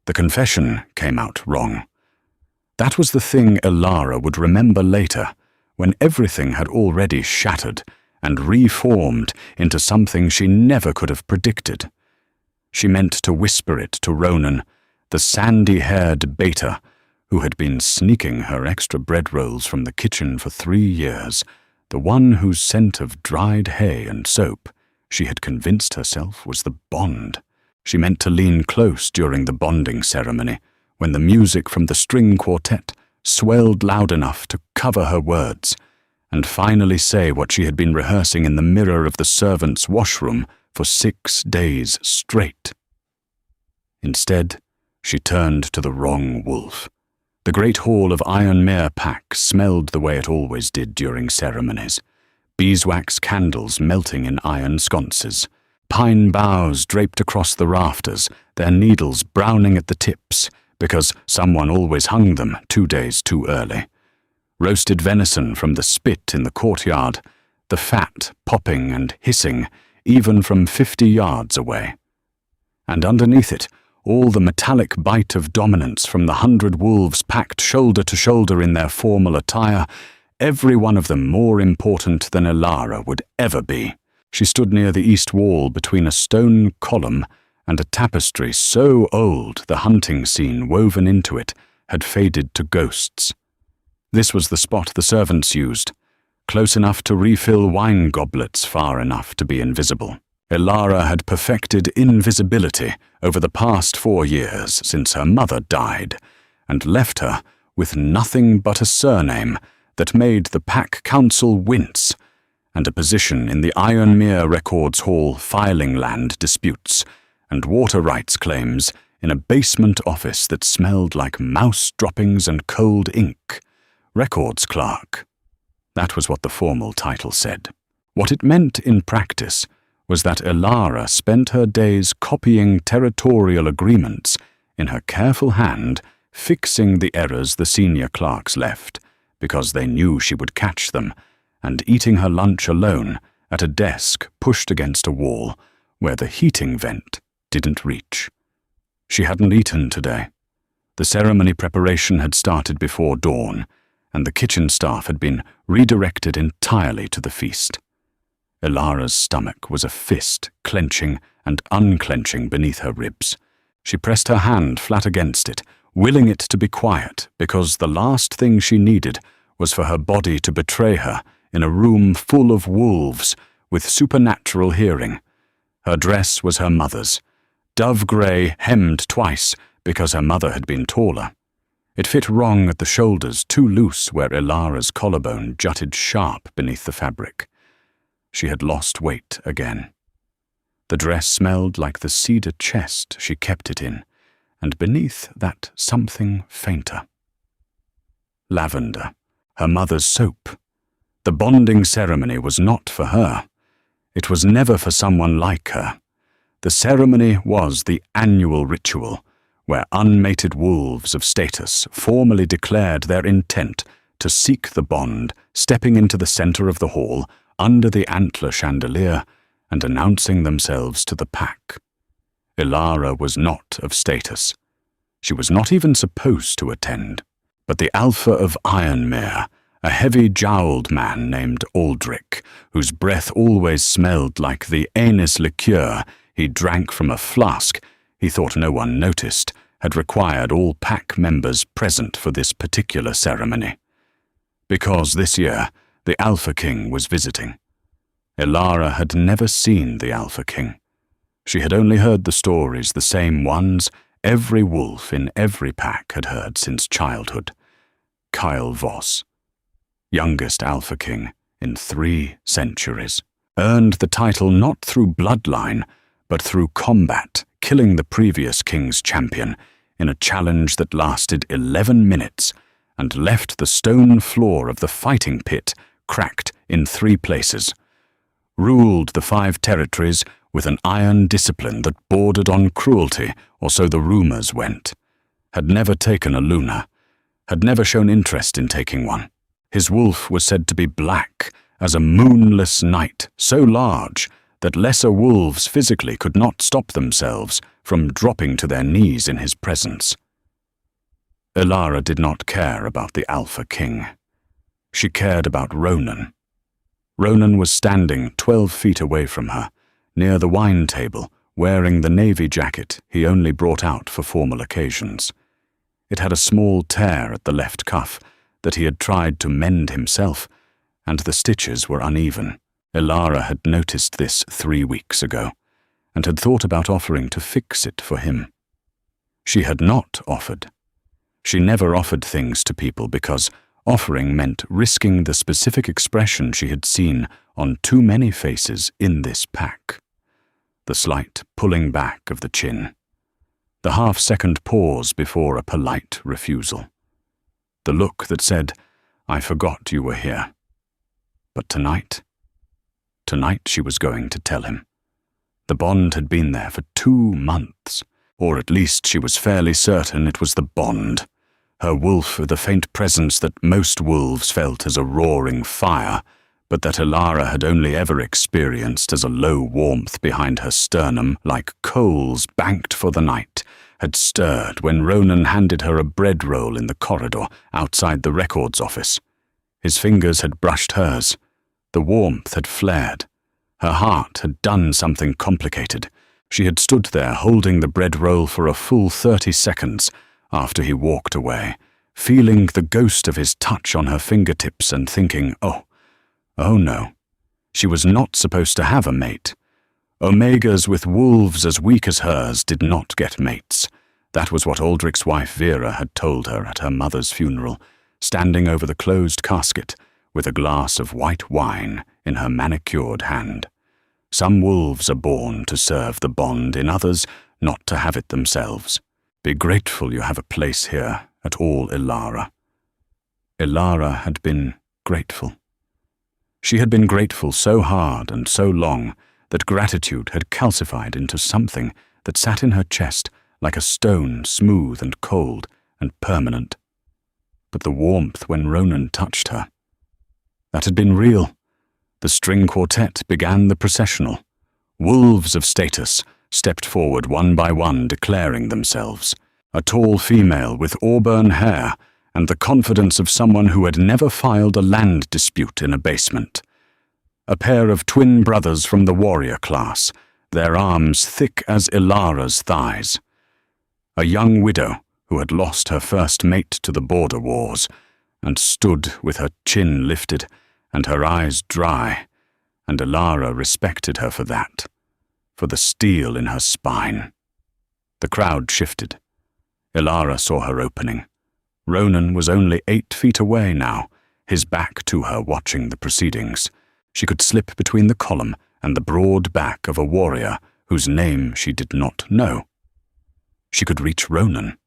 The confession came out wrong. That was the thing Elara would remember later, when everything had already shattered and reformed into something she never could have predicted. She meant to whisper it to Ronan, the sandy-haired beta, who had been sneaking her extra bread rolls from the kitchen for 3 years, the one whose scent of dried hay and soap she had convinced herself was the bond. She meant to lean close during the bonding ceremony, when the music from the string quartet swelled loud enough to cover her words, and finally say what she had been rehearsing in the mirror of the servants' washroom for 6 days straight. Instead, she turned to the wrong wolf. The great hall of Ironmere Pack smelled the way it always did during ceremonies. Beeswax candles melting in iron sconces, pine boughs draped across the rafters, their needles browning at the tips, because someone always hung them 2 days too early. Roasted venison from the spit in the courtyard, the fat popping and hissing, even from 50 yards away. And underneath it, all the metallic bite of dominance from the 100 wolves packed shoulder to shoulder in their formal attire, every one of them more important than Elara would ever be. She stood near the east wall between a stone column and a tapestry so old the hunting scene woven into it had faded to ghosts. This was the spot the servants used, close enough to refill wine goblets, far enough to be invisible. Elara had perfected invisibility over the past 4 years since her mother died, and left her with nothing but a surname that made the Pack Council wince, and a position in the Ironmere Records Hall filing land disputes and water rights claims in a basement office that smelled like mouse droppings and cold ink. Records clerk. That was what the formal title said. What it meant in practice was that Elara spent her days copying territorial agreements in her careful hand, fixing the errors the senior clerks left, because they knew she would catch them, and eating her lunch alone at a desk pushed against a wall where the heating vent didn't reach. She hadn't eaten today. The ceremony preparation had started before dawn, and the kitchen staff had been redirected entirely to the feast. Elara's stomach was a fist clenching and unclenching beneath her ribs. She pressed her hand flat against it, willing it to be quiet, because the last thing she needed was for her body to betray her in a room full of wolves with supernatural hearing. Her dress was her mother's, dove-grey, hemmed twice because her mother had been taller. It fit wrong at the shoulders, too loose where Elara's collarbone jutted sharp beneath the fabric. She had lost weight again. The dress smelled like the cedar chest she kept it in, and beneath that something fainter. Lavender, her mother's soap. The bonding ceremony was not for her. It was never for someone like her. The ceremony was the annual ritual, where unmated wolves of status formally declared their intent to seek the bond, stepping into the center of the hall under the antler chandelier and announcing themselves to the pack. Elara was not of status. She was not even supposed to attend. But the Alpha of Ironmere, a heavy-jowled man named Aldrich, whose breath always smelled like the anise liqueur he drank from a flask he thought no one noticed, had required all pack members present for this particular ceremony. Because this year, the Alpha King was visiting. Elara had never seen the Alpha King. She had only heard the stories, the same ones every wolf in every pack had heard since childhood. Kyle Voss, youngest Alpha King in 3 centuries, earned the title not through bloodline, but through combat, killing the previous king's champion in a challenge that lasted 11 minutes and left the stone floor of the fighting pit cracked in 3 places. Ruled the 5 territories with an iron discipline that bordered on cruelty, or so the rumors went. Had never taken a Luna. Had never shown interest in taking one. His wolf was said to be black as a moonless night, so large that lesser wolves physically could not stop themselves from dropping to their knees in his presence. Elara did not care about the Alpha King. She cared about Ronan. Ronan was standing 12 feet away from her, near the wine table, wearing the navy jacket he only brought out for formal occasions. It had a small tear at the left cuff that he had tried to mend himself, and the stitches were uneven. Elara had noticed this 3 weeks ago, and had thought about offering to fix it for him. She had not offered. She never offered things to people because offering meant risking the specific expression she had seen on too many faces in this pack. The slight pulling back of the chin. The half-second pause before a polite refusal. The look that said, "I forgot you were here." But tonight she was going to tell him. The bond had been there for 2 months, or at least she was fairly certain it was the bond. Her wolf, the faint presence that most wolves felt as a roaring fire, but that Elara had only ever experienced as a low warmth behind her sternum, like coals banked for the night, had stirred when Ronan handed her a bread roll in the corridor outside the records office. His fingers had brushed hers. The warmth had flared. Her heart had done something complicated. She had stood there holding the bread roll for a full 30 seconds after he walked away, feeling the ghost of his touch on her fingertips and thinking, oh no, she was not supposed to have a mate. Omegas with wolves as weak as hers did not get mates. That was what Aldrich's wife Vera had told her at her mother's funeral, standing over the closed casket with a glass of white wine in her manicured hand. Some wolves are born to serve the bond, in others not to have it themselves. Be grateful you have a place here at all, Elara. Elara had been grateful. She had been grateful so hard and so long that gratitude had calcified into something that sat in her chest like a stone, smooth and cold and permanent. But the warmth when Ronan touched her, that had been real. The string quartet began the processional. Wolves of status stepped forward one by one, declaring themselves. A tall female with auburn hair and the confidence of someone who had never filed a land dispute in a basement. A pair of twin brothers from the warrior class, their arms thick as Elara's thighs. A young widow who had lost her first mate to the border wars and stood with her chin lifted and her eyes dry, and Elara respected her for that, for the steel in her spine. The crowd shifted. Elara saw her opening. Ronan was only 8 feet away now, his back to her watching the proceedings. She could slip between the column and the broad back of a warrior whose name she did not know. She could reach Ronan.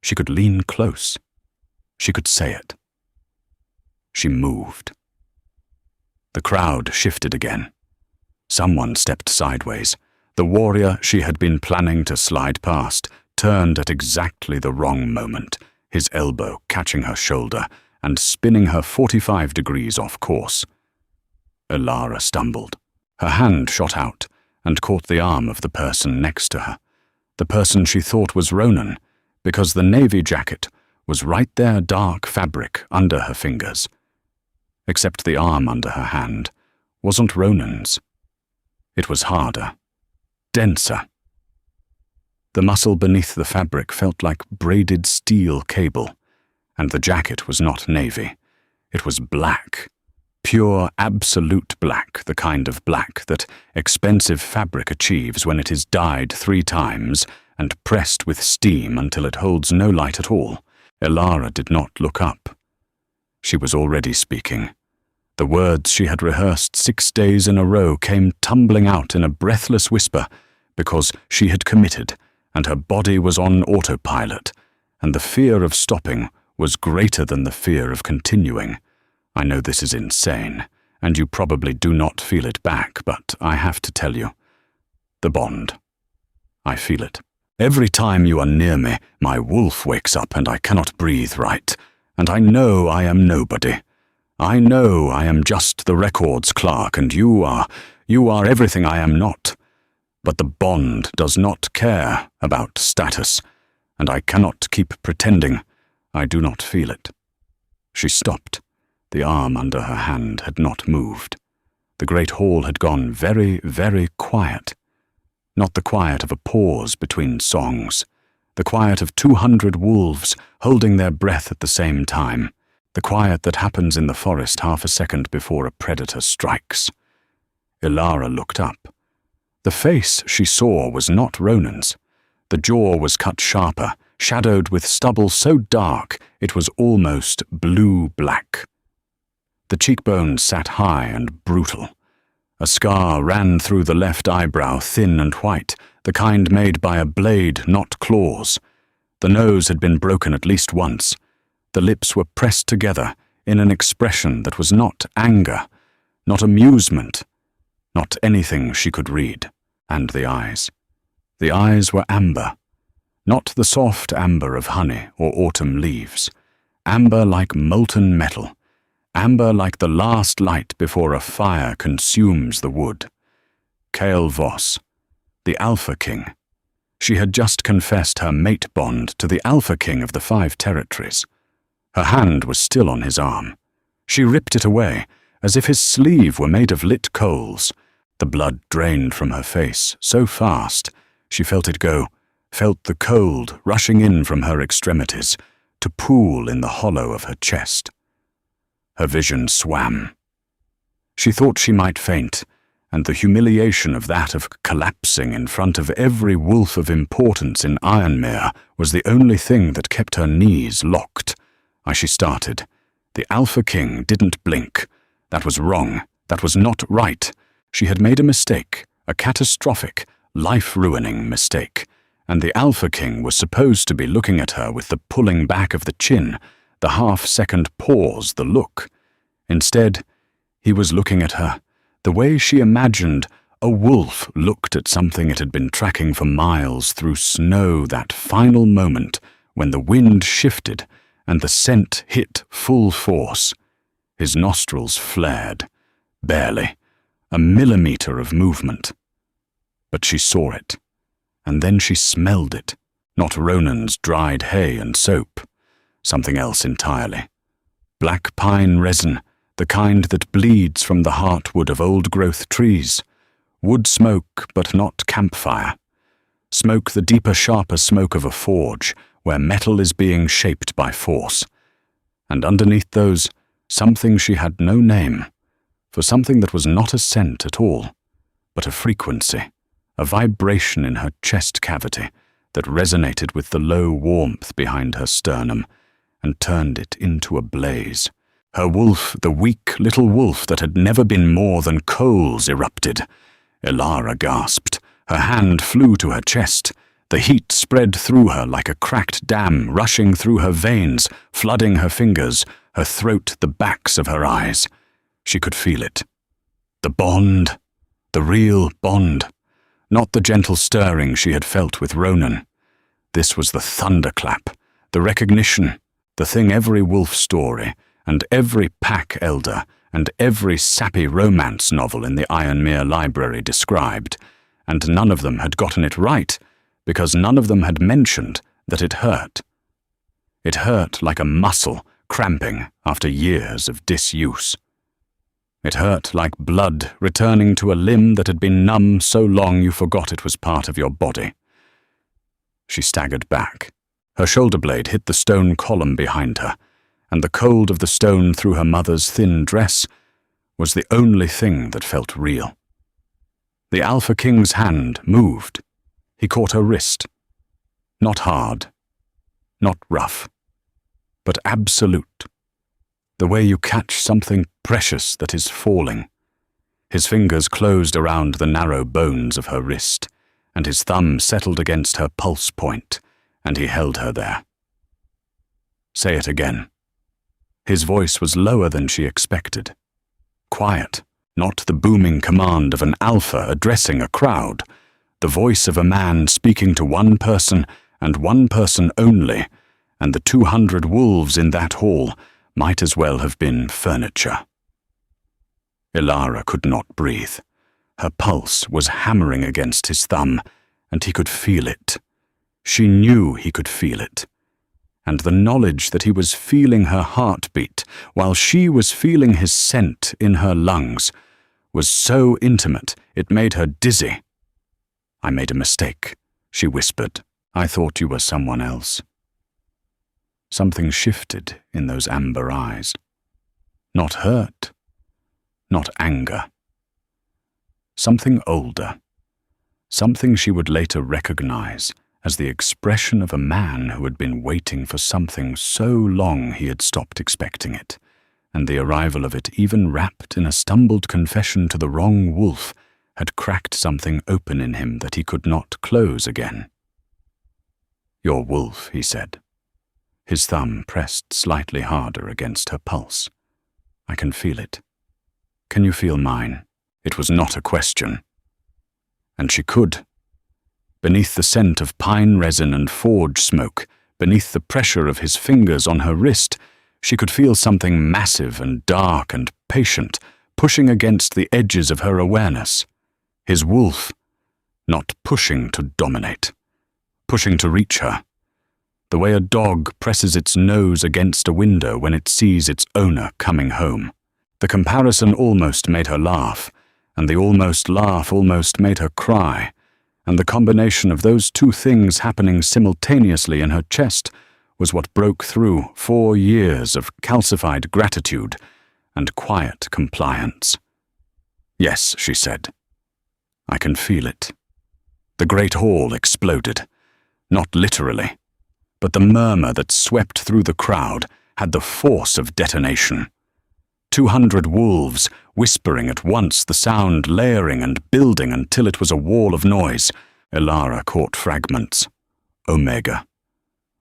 She could lean close. She could say it. She moved. The crowd shifted again. Someone stepped sideways. The warrior she had been planning to slide past turned at exactly the wrong moment, his elbow catching her shoulder and spinning her 45 degrees off course. Elara stumbled. Her hand shot out and caught the arm of the person next to her, the person she thought was Ronan, because the navy jacket was right there, dark fabric under her fingers. Except the arm under her hand wasn't Ronan's. It was harder, denser. The muscle beneath the fabric felt like braided steel cable, and the jacket was not navy. It was black, pure, absolute black, the kind of black that expensive fabric achieves when it is dyed 3 times and pressed with steam until it holds no light at all. Elara did not look up. She was already speaking. The words she had rehearsed 6 days in a row came tumbling out in a breathless whisper because she had committed and her body was on autopilot, and the fear of stopping was greater than the fear of continuing. I know this is insane, and you probably do not feel it back, but I have to tell you. The bond. I feel it. Every time you are near me, my wolf wakes up and I cannot breathe right, and I know I am nobody. I know I am just the records clerk, and you are everything I am not. But the bond does not care about status, and I cannot keep pretending I do not feel it." She stopped. The arm under her hand had not moved. The great hall had gone very, very quiet. Not the quiet of a pause between songs. The quiet of 200 wolves holding their breath at the same time. The quiet that happens in the forest half a second before a predator strikes. Ilara looked up. The face she saw was not Ronan's. The jaw was cut sharper, shadowed with stubble so dark it was almost blue-black. The cheekbones sat high and brutal. A scar ran through the left eyebrow, thin and white, the kind made by a blade, not claws. The nose had been broken at least once. The lips were pressed together in an expression that was not anger, not amusement, not anything she could read. And the eyes. The eyes were amber. Not the soft amber of honey or autumn leaves. Amber like molten metal. Amber like the last light before a fire consumes the wood. Kael Voss, the Alpha King. She had just confessed her mate bond to the Alpha King of the 5 territories. Her hand was still on his arm. She ripped it away, as if his sleeve were made of lit coals. The blood drained from her face so fast, she felt it go, felt the cold rushing in from her extremities, to pool in the hollow of her chest. Her vision swam. She thought she might faint, and the humiliation of that of collapsing in front of every wolf of importance in Ironmere was the only thing that kept her knees locked. As she started, the Alpha King didn't blink. That was wrong. That was not right. She had made a mistake, a catastrophic, life-ruining mistake, and the Alpha King was supposed to be looking at her with the pulling back of the chin, the half-second pause, the look. Instead, he was looking at her, the way she imagined a wolf looked at something it had been tracking for miles through snow, that final moment when the wind shifted and the scent hit full force. His nostrils flared, barely, a millimeter of movement. But she saw it, and then she smelled it, not Ronan's dried hay and soap, something else entirely. Black pine resin, the kind that bleeds from the heartwood of old-growth trees. Wood smoke, but not campfire. Smoke, the deeper, sharper smoke of a forge, where metal is being shaped by force. And underneath those, something she had no name, for something that was not a scent at all, but a frequency, a vibration in her chest cavity that resonated with the low warmth behind her sternum and turned it into a blaze. Her wolf, the weak little wolf that had never been more than coals, erupted. Ilara gasped. Her hand flew to her chest. The heat spread through her like a cracked dam, rushing through her veins, flooding her fingers, her throat, the backs of her eyes. She could feel it. The bond. The real bond. Not the gentle stirring she had felt with Ronan. This was the thunderclap, the recognition, the thing every wolf story, and every pack elder, and every sappy romance novel in the Ironmere library described, and none of them had gotten it right, because none of them had mentioned that it hurt. It hurt like a muscle cramping after years of disuse. It hurt like blood returning to a limb that had been numb so long you forgot it was part of your body. She staggered back. Her shoulder blade hit the stone column behind her, and the cold of the stone through her mother's thin dress was the only thing that felt real. The Alpha King's hand moved. He caught her wrist. Not hard, not rough, but absolute. The way you catch something precious that is falling. His fingers closed around the narrow bones of her wrist, and his thumb settled against her pulse point, and he held her there. Say it again. His voice was lower than she expected. Quiet, not the booming command of an alpha addressing a crowd. The voice of a man speaking to one person and one person only, and the 200 wolves in that hall might as well have been furniture. Ilara could not breathe. Her pulse was hammering against his thumb, and he could feel it. She knew he could feel it. And the knowledge that he was feeling her heartbeat while she was feeling his scent in her lungs was so intimate it made her dizzy. "I made a mistake," she whispered. "I thought you were someone else." Something shifted in those amber eyes. Not hurt, not anger. Something older, something she would later recognize as the expression of a man who had been waiting for something so long he had stopped expecting it, and the arrival of it, even wrapped in a stumbled confession to the wrong wolf, had cracked something open in him that he could not close again. "Your wolf," he said. His thumb pressed slightly harder against her pulse. "I can feel it. Can you feel mine?" It was not a question. And she could. Beneath the scent of pine resin and forge smoke, beneath the pressure of his fingers on her wrist, she could feel something massive and dark and patient pushing against the edges of her awareness. His wolf, not pushing to dominate, pushing to reach her, the way a dog presses its nose against a window when it sees its owner coming home. The comparison almost made her laugh, and the almost laugh almost made her cry, and the combination of those two things happening simultaneously in her chest was what broke through 4 years of calcified gratitude and quiet compliance. "Yes," she said. "I can feel it." The great hall exploded, not literally, but the murmur that swept through the crowd had the force of detonation. 200 wolves whispering at once, the sound layering and building until it was a wall of noise. Elara caught fragments. Omega.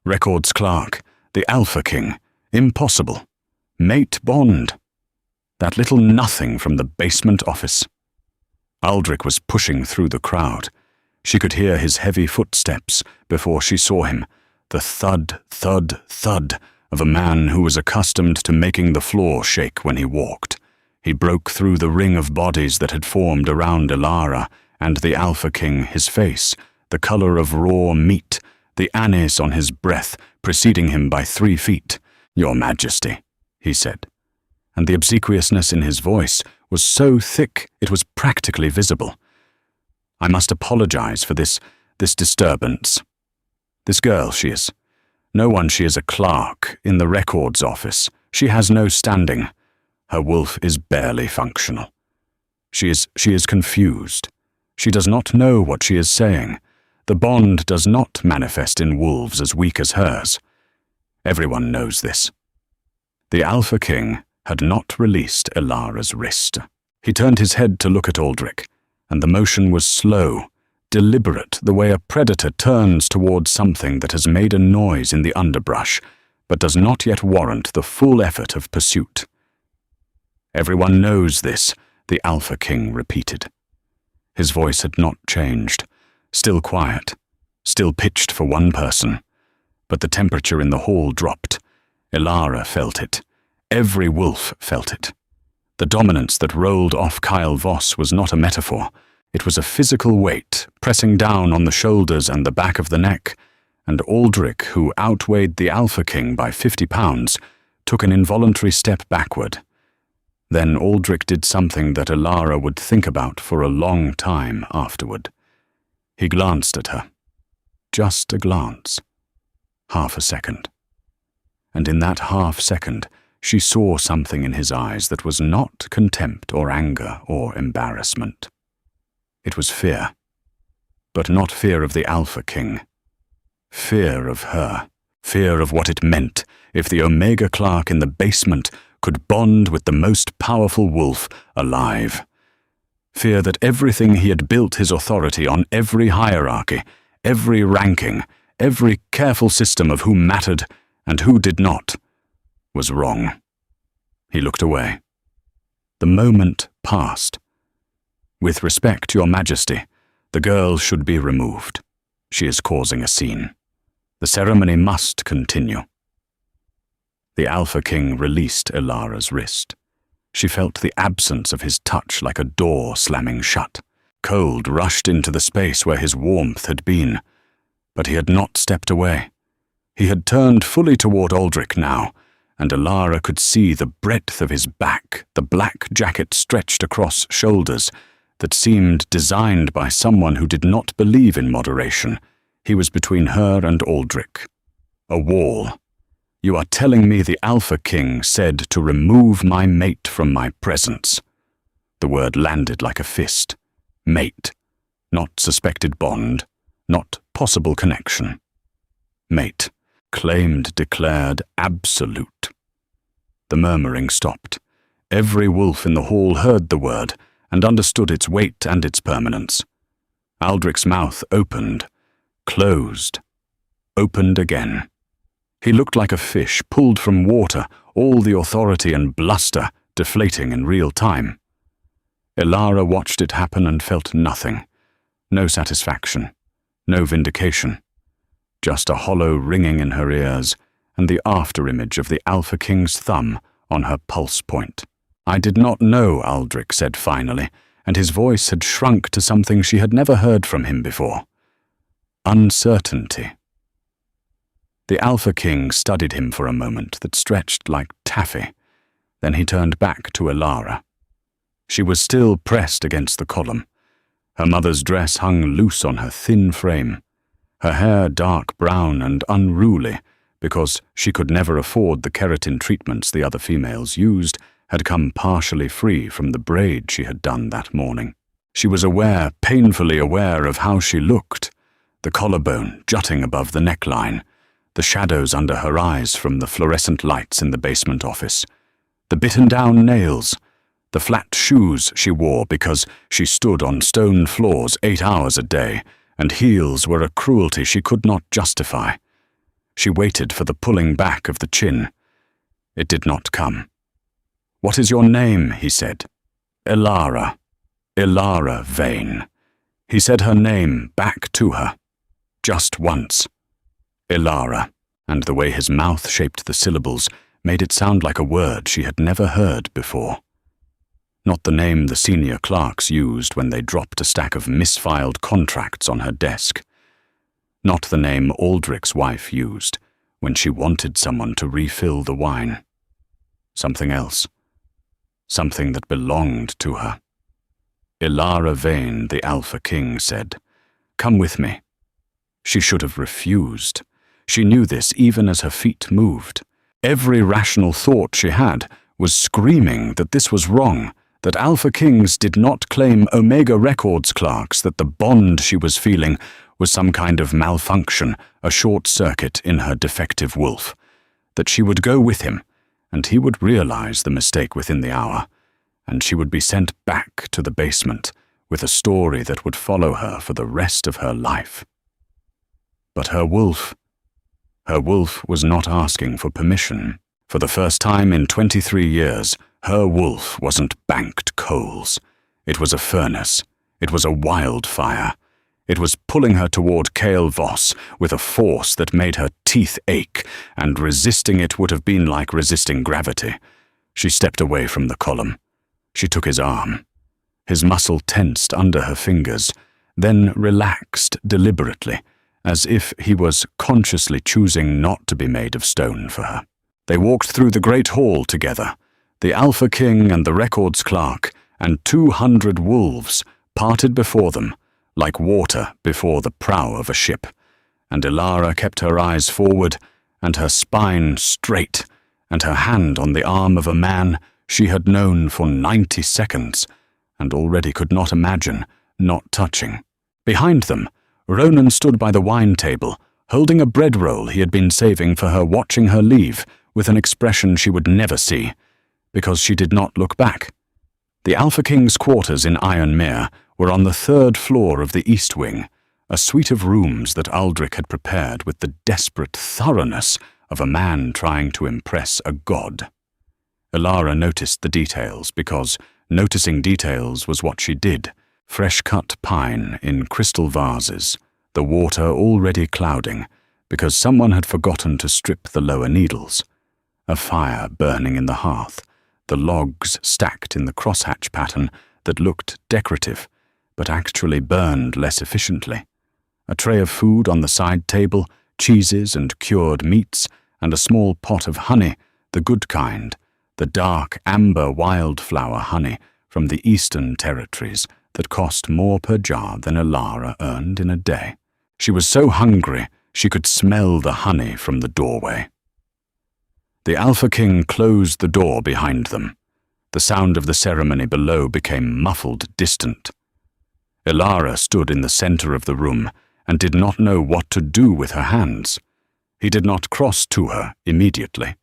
Records clerk. The Alpha King. Impossible. Mate Bond. That little nothing from the basement office. Aldrich was pushing through the crowd. She could hear his heavy footsteps before she saw him, the thud, thud, thud of a man who was accustomed to making the floor shake when he walked. He broke through the ring of bodies that had formed around Elara and the Alpha King, his face, the color of raw meat, the anise on his breath, preceding him by 3 feet. "Your Majesty," he said, and the obsequiousness in his voice was so thick it was practically visible. "I must apologize for this disturbance. This girl, she is. No one, she is a clerk in the records office. She has no standing. Her wolf is barely functional. She is confused. She does not know what she is saying. The bond does not manifest in wolves as weak as hers. Everyone knows this." The Alpha King had not released Elara's wrist. He turned his head to look at Aldrich, and the motion was slow, deliberate, the way a predator turns towards something that has made a noise in the underbrush, but does not yet warrant the full effort of pursuit. "Everyone knows this," the Alpha King repeated. His voice had not changed, still quiet, still pitched for one person, but the temperature in the hall dropped. Elara felt it. Every wolf felt it. The dominance that rolled off Kyle Voss was not a metaphor. It was a physical weight pressing down on the shoulders and the back of the neck, and Aldrich, who outweighed the Alpha King by 50 pounds, took an involuntary step backward. Then Aldrich did something that Elara would think about for a long time afterward. He glanced at her. Just a glance. Half a second. And in that half second, she saw something in his eyes that was not contempt or anger or embarrassment. It was fear, but not fear of the Alpha King. Fear of her. Fear of what it meant if the Omega clerk in the basement could bond with the most powerful wolf alive. Fear that everything he had built his authority on, every hierarchy, every ranking, every careful system of who mattered and who did not, was wrong. He looked away. The moment passed. "With respect, Your Majesty, the girl should be removed. She is causing a scene. The ceremony must continue." The Alpha King released Elara's wrist. She felt the absence of his touch like a door slamming shut. Cold rushed into the space where his warmth had been, but he had not stepped away. He had turned fully toward Aldrich now, and Alara could see the breadth of his back, the black jacket stretched across shoulders that seemed designed by someone who did not believe in moderation. He was between her and Aldrich. A wall. "You are telling me the Alpha King said to remove my mate from my presence." The word landed like a fist. Mate. Not suspected bond. Not possible connection. Mate. Claimed, declared, absolute. The murmuring stopped. Every wolf in the hall heard the word and understood its weight and its permanence. Aldrich's mouth opened, closed, opened again. He looked like a fish pulled from water, all the authority and bluster deflating in real time. Alara watched it happen and felt nothing. No satisfaction, no vindication. Just a hollow ringing in her ears and the afterimage of the Alpha King's thumb on her pulse point. "I did not know," Aldrich said finally, and his voice had shrunk to something she had never heard from him before. Uncertainty. The Alpha King studied him for a moment that stretched like taffy. Then he turned back to Alara. She was still pressed against the column. Her mother's dress hung loose on her thin frame. Her hair dark brown and unruly, because she could never afford the keratin treatments the other females used, had come partially free from the braid she had done that morning. She was aware, painfully aware, of how she looked, the collarbone jutting above the neckline, the shadows under her eyes from the fluorescent lights in the basement office, the bitten-down nails, the flat shoes she wore because she stood on stone floors 8 hours a day, and heels were a cruelty she could not justify. She waited for the pulling back of the chin. It did not come. "What is your name?" he said. "Alara. Alara Vane." He said her name back to her. Just once. Alara, and the way his mouth shaped the syllables made it sound like a word she had never heard before. Not the name the senior clerks used when they dropped a stack of misfiled contracts on her desk. Not the name Aldrich's wife used when she wanted someone to refill the wine. Something else. Something that belonged to her. Alara Vane, the Alpha King said, "Come with me." She should have refused. She knew this even as her feet moved. Every rational thought she had was screaming that this was wrong, that Alpha Kings did not claim Omega Records clerks, that the bond she was feeling was some kind of malfunction, a short circuit in her defective wolf, that she would go with him, and he would realize the mistake within the hour, and she would be sent back to the basement with a story that would follow her for the rest of her life. But her wolf was not asking for permission. For the first time in 23 years, her wolf wasn't banked coals. It was a furnace. It was a wildfire. It was pulling her toward Cale Voss with a force that made her teeth ache, and resisting it would have been like resisting gravity. She stepped away from the column. She took his arm. His muscle tensed under her fingers, then relaxed deliberately, as if he was consciously choosing not to be made of stone for her. They walked through the great hall together, the Alpha King and the records clerk, and 200 wolves parted before them, like water before the prow of a ship, and Alara kept her eyes forward, and her spine straight, and her hand on the arm of a man she had known for 90 seconds, and already could not imagine not touching. Behind them, Ronan stood by the wine table, holding a bread roll he had been saving for her watching her leave, with an expression she would never see, because she did not look back. The Alpha King's quarters in Ironmere were on the 3rd floor of the East Wing, a suite of rooms that Aldrich had prepared with the desperate thoroughness of a man trying to impress a god. Alara noticed the details because noticing details was what she did. Fresh-cut pine in crystal vases, the water already clouding because someone had forgotten to strip the lower needles. A fire burning in the hearth, the logs stacked in the crosshatch pattern that looked decorative, but actually burned less efficiently. A tray of food on the side table, cheeses and cured meats, and a small pot of honey, the good kind, the dark amber wildflower honey from the eastern territories that cost more per jar than Elara earned in a day. She was so hungry she could smell the honey from the doorway. The Alpha King closed the door behind them. The sound of the ceremony below became muffled, distant. Elara stood in the center of the room and did not know what to do with her hands. He did not cross to her immediately.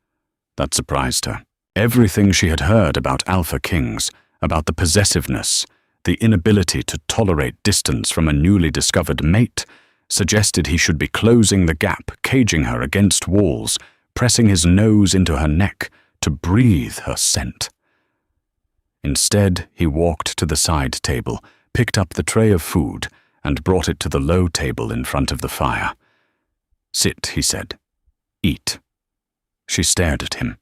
That surprised her. Everything she had heard about Alpha Kings, about the possessiveness, the inability to tolerate distance from a newly discovered mate, suggested he should be closing the gap, caging her against walls, pressing his nose into her neck to breathe her scent. Instead, he walked to the side table, picked up the tray of food, and brought it to the low table in front of the fire. "Sit," he said. "Eat." She stared at him.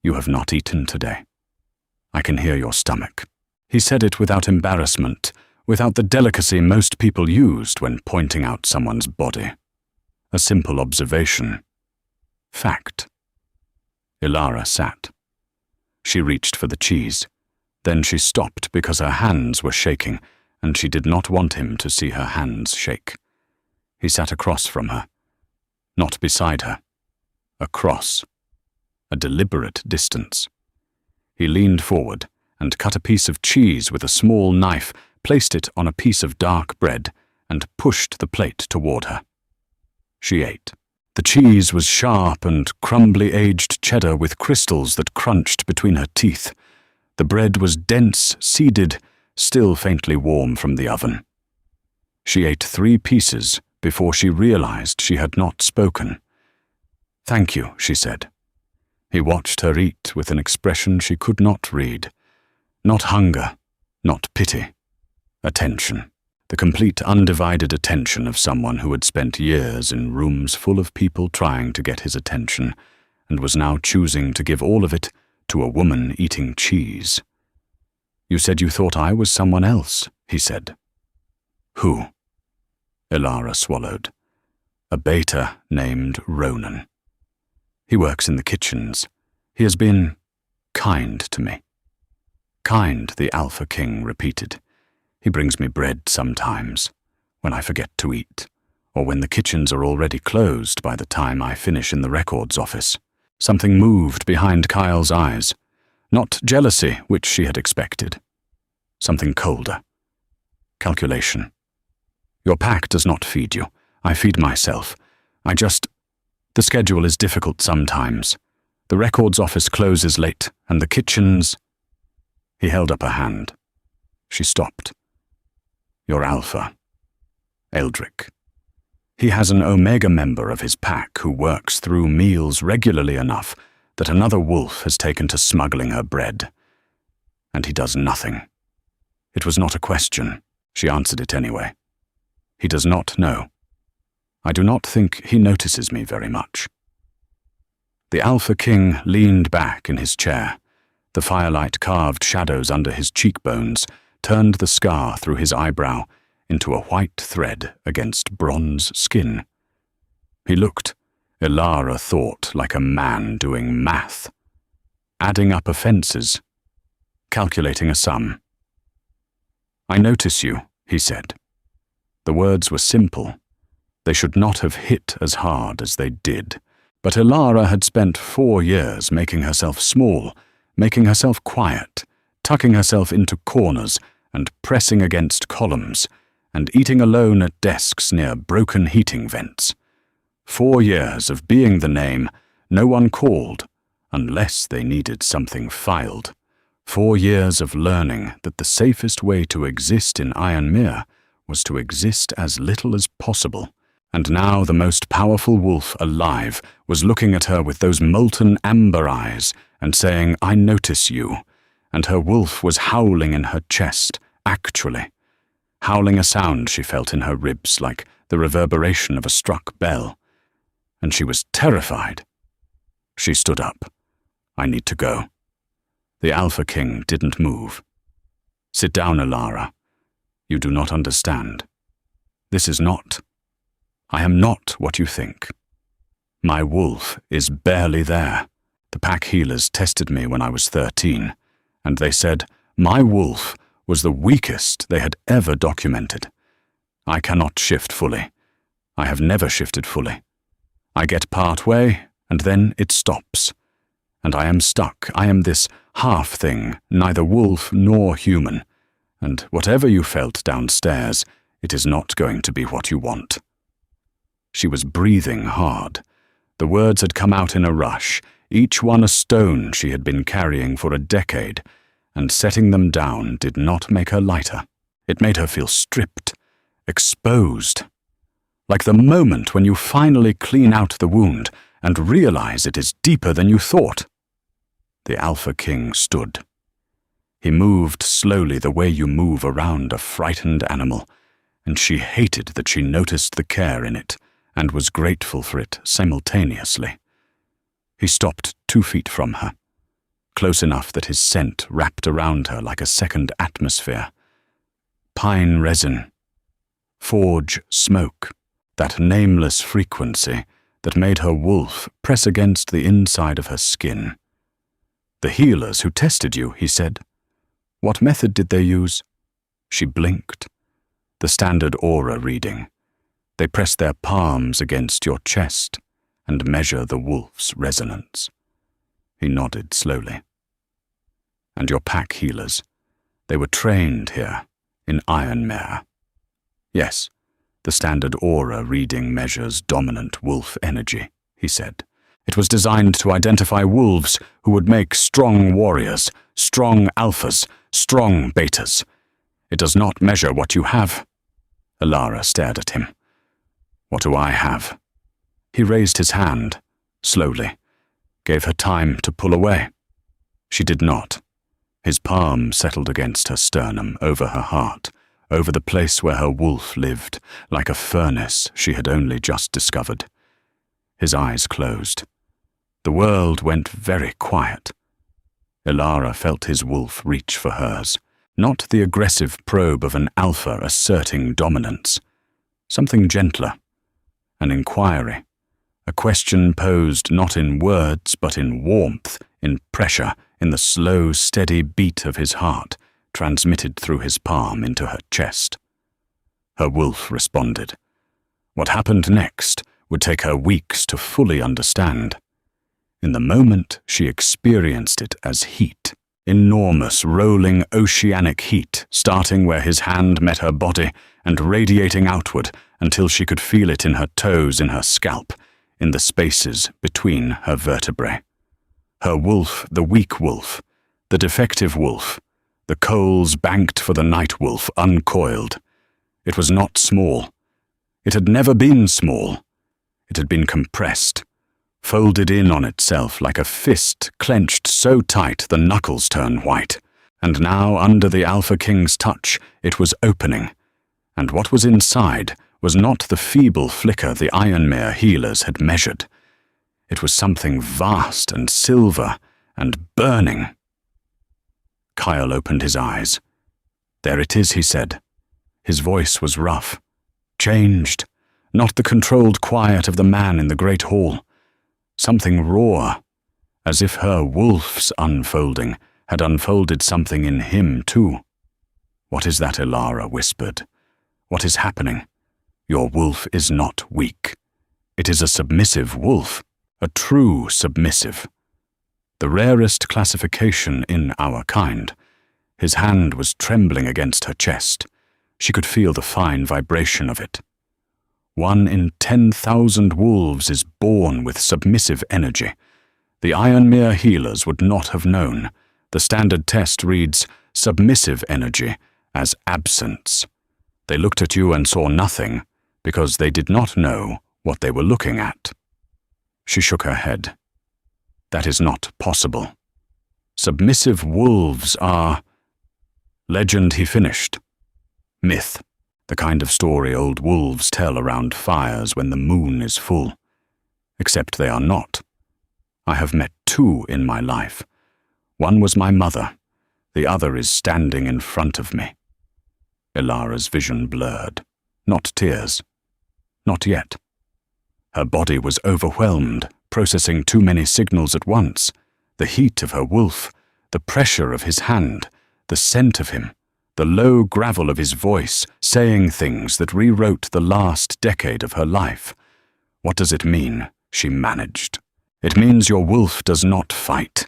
"You have not eaten today. I can hear your stomach." He said it without embarrassment, without the delicacy most people used when pointing out someone's body. A simple observation. Fact. Elara sat. She reached for the cheese. Then she stopped because her hands were shaking, and she did not want him to see her hands shake. He sat across from her. Not beside her. Across. A deliberate distance. He leaned forward and cut a piece of cheese with a small knife, placed it on a piece of dark bread, and pushed the plate toward her. She ate. The cheese was sharp and crumbly aged cheddar with crystals that crunched between her teeth. The bread was dense, seeded, still faintly warm from the oven. She ate 3 pieces before she realized she had not spoken. "Thank you," she said. He watched her eat with an expression she could not read. Not hunger, not pity. Attention. The complete undivided attention of someone who had spent years in rooms full of people trying to get his attention, and was now choosing to give all of it to a woman eating cheese. "You said you thought I was someone else," he said. "Who?" Elara swallowed. "A beta named Ronan. He works in the kitchens. He has been kind to me." "Kind," the Alpha King repeated. "He brings me bread sometimes, when I forget to eat, or when the kitchens are already closed by the time I finish in the records office." Something moved behind Kyle's eyes. Not jealousy, which she had expected. Something colder. Calculation. "Your pack does not feed you. I feed myself. The schedule is difficult sometimes. The records office closes late, and the kitchens—" He held up a hand. She stopped. "Your Alpha. Eldrick. He has an Omega member of his pack who works through meals regularly enough that another wolf has taken to smuggling her bread. And he does nothing. It was not a question. She answered it anyway. He does not know. I do not think he notices me very much." The Alpha King leaned back in his chair. The firelight carved shadows under his cheekbones, turned the scar through his eyebrow into a white thread against bronze skin. He looked, Elara thought, like a man doing math. Adding up offenses. Calculating a sum. "I notice you," he said. The words were simple. They should not have hit as hard as they did. But Elara had spent 4 years making herself small, making herself quiet, tucking herself into corners and pressing against columns, and eating alone at desks near broken heating vents. 4 years of being the name no one called, unless they needed something filed. 4 years of learning that the safest way to exist in Ironmere was to exist as little as possible. And now the most powerful wolf alive was looking at her with those molten amber eyes and saying, "I notice you." And her wolf was howling in her chest, actually. Howling a sound she felt in her ribs like the reverberation of a struck bell. And she was terrified. She stood up. "I need to go." The Alpha King didn't move. "Sit down, Alara. You do not understand. This is not. I am not what you think. My wolf is barely there. The pack healers tested me when I was 13, and they said my wolf was the weakest they had ever documented. I cannot shift fully. I have never shifted fully. I get part way, and then it stops. And I am stuck. I am this half thing, neither wolf nor human. And whatever you felt downstairs, it is not going to be what you want." She was breathing hard. The words had come out in a rush, each one a stone she had been carrying for a decade, and setting them down did not make her lighter. It made her feel stripped, exposed. Like the moment when you finally clean out the wound and realize it is deeper than you thought. The Alpha King stood. He moved slowly the way you move around a frightened animal, and she hated that she noticed the care in it and was grateful for it simultaneously. He stopped 2 feet from her, close enough that his scent wrapped around her like a second atmosphere. Pine resin, forge smoke, that nameless frequency that made her wolf press against the inside of her skin. "The healers who tested you," he said. "What method did they use?" She blinked. "The standard aura reading. They press their palms against your chest and measure the wolf's resonance." He nodded slowly. "And your pack healers, they were trained here, in Ironmare." "Yes, the standard aura reading measures dominant wolf energy," he said. "It was designed to identify wolves who would make strong warriors, strong alphas, strong betas. It does not measure what you have." Alara stared at him. "What do I have?" He raised his hand, slowly, gave her time to pull away. She did not. His palm settled against her sternum, over her heart, over the place where her wolf lived, like a furnace she had only just discovered. His eyes closed. The world went very quiet. Alara felt his wolf reach for hers, not the aggressive probe of an alpha asserting dominance. Something gentler, an inquiry, a question posed not in words but in warmth, in pressure, in the slow, steady beat of his heart, transmitted through his palm into her chest. Her wolf responded. What happened next would take her weeks to fully understand. In the moment, she experienced it as heat, enormous, rolling, oceanic heat, starting where his hand met her body and radiating outward until she could feel it in her toes, in her scalp, in the spaces between her vertebrae. Her wolf, the weak wolf, the defective wolf, the coals banked for the night wolf, uncoiled. It was not small. It had never been small. It had been compressed, folded in on itself like a fist clenched so tight the knuckles turn white. And now, under the Alpha King's touch, it was opening. And what was inside was not the feeble flicker the Ironmare healers had measured. It was something vast and silver and burning. Kyle opened his eyes. "There it is," he said. His voice was rough, changed, not the controlled quiet of the man in the great hall. Something raw, as if her wolf's unfolding had unfolded something in him too. "What is that?" Alara whispered. "What is happening? Your wolf is not weak. It is a submissive wolf, a true submissive. The rarest classification in our kind." His hand was trembling against her chest. She could feel the fine vibration of it. 1 in 10,000 wolves is born with submissive energy. The Ironmere healers would not have known. The standard test reads submissive energy as absence. They looked at you and saw nothing because they did not know what they were looking at. She shook her head. "That is not possible. Submissive wolves are legend," he finished. "Myth. The kind of story old wolves tell around fires when the moon is full. Except they are not. I have met 2 in my life. One was my mother. The other is standing in front of me. Ilara's vision blurred. Not tears. Not yet. Her body was overwhelmed, processing too many signals at once. The heat of her wolf, the pressure of his hand, the scent of him, the low gravel of his voice, saying things that rewrote the last decade of her life. What does it mean? She managed. It means your wolf does not fight.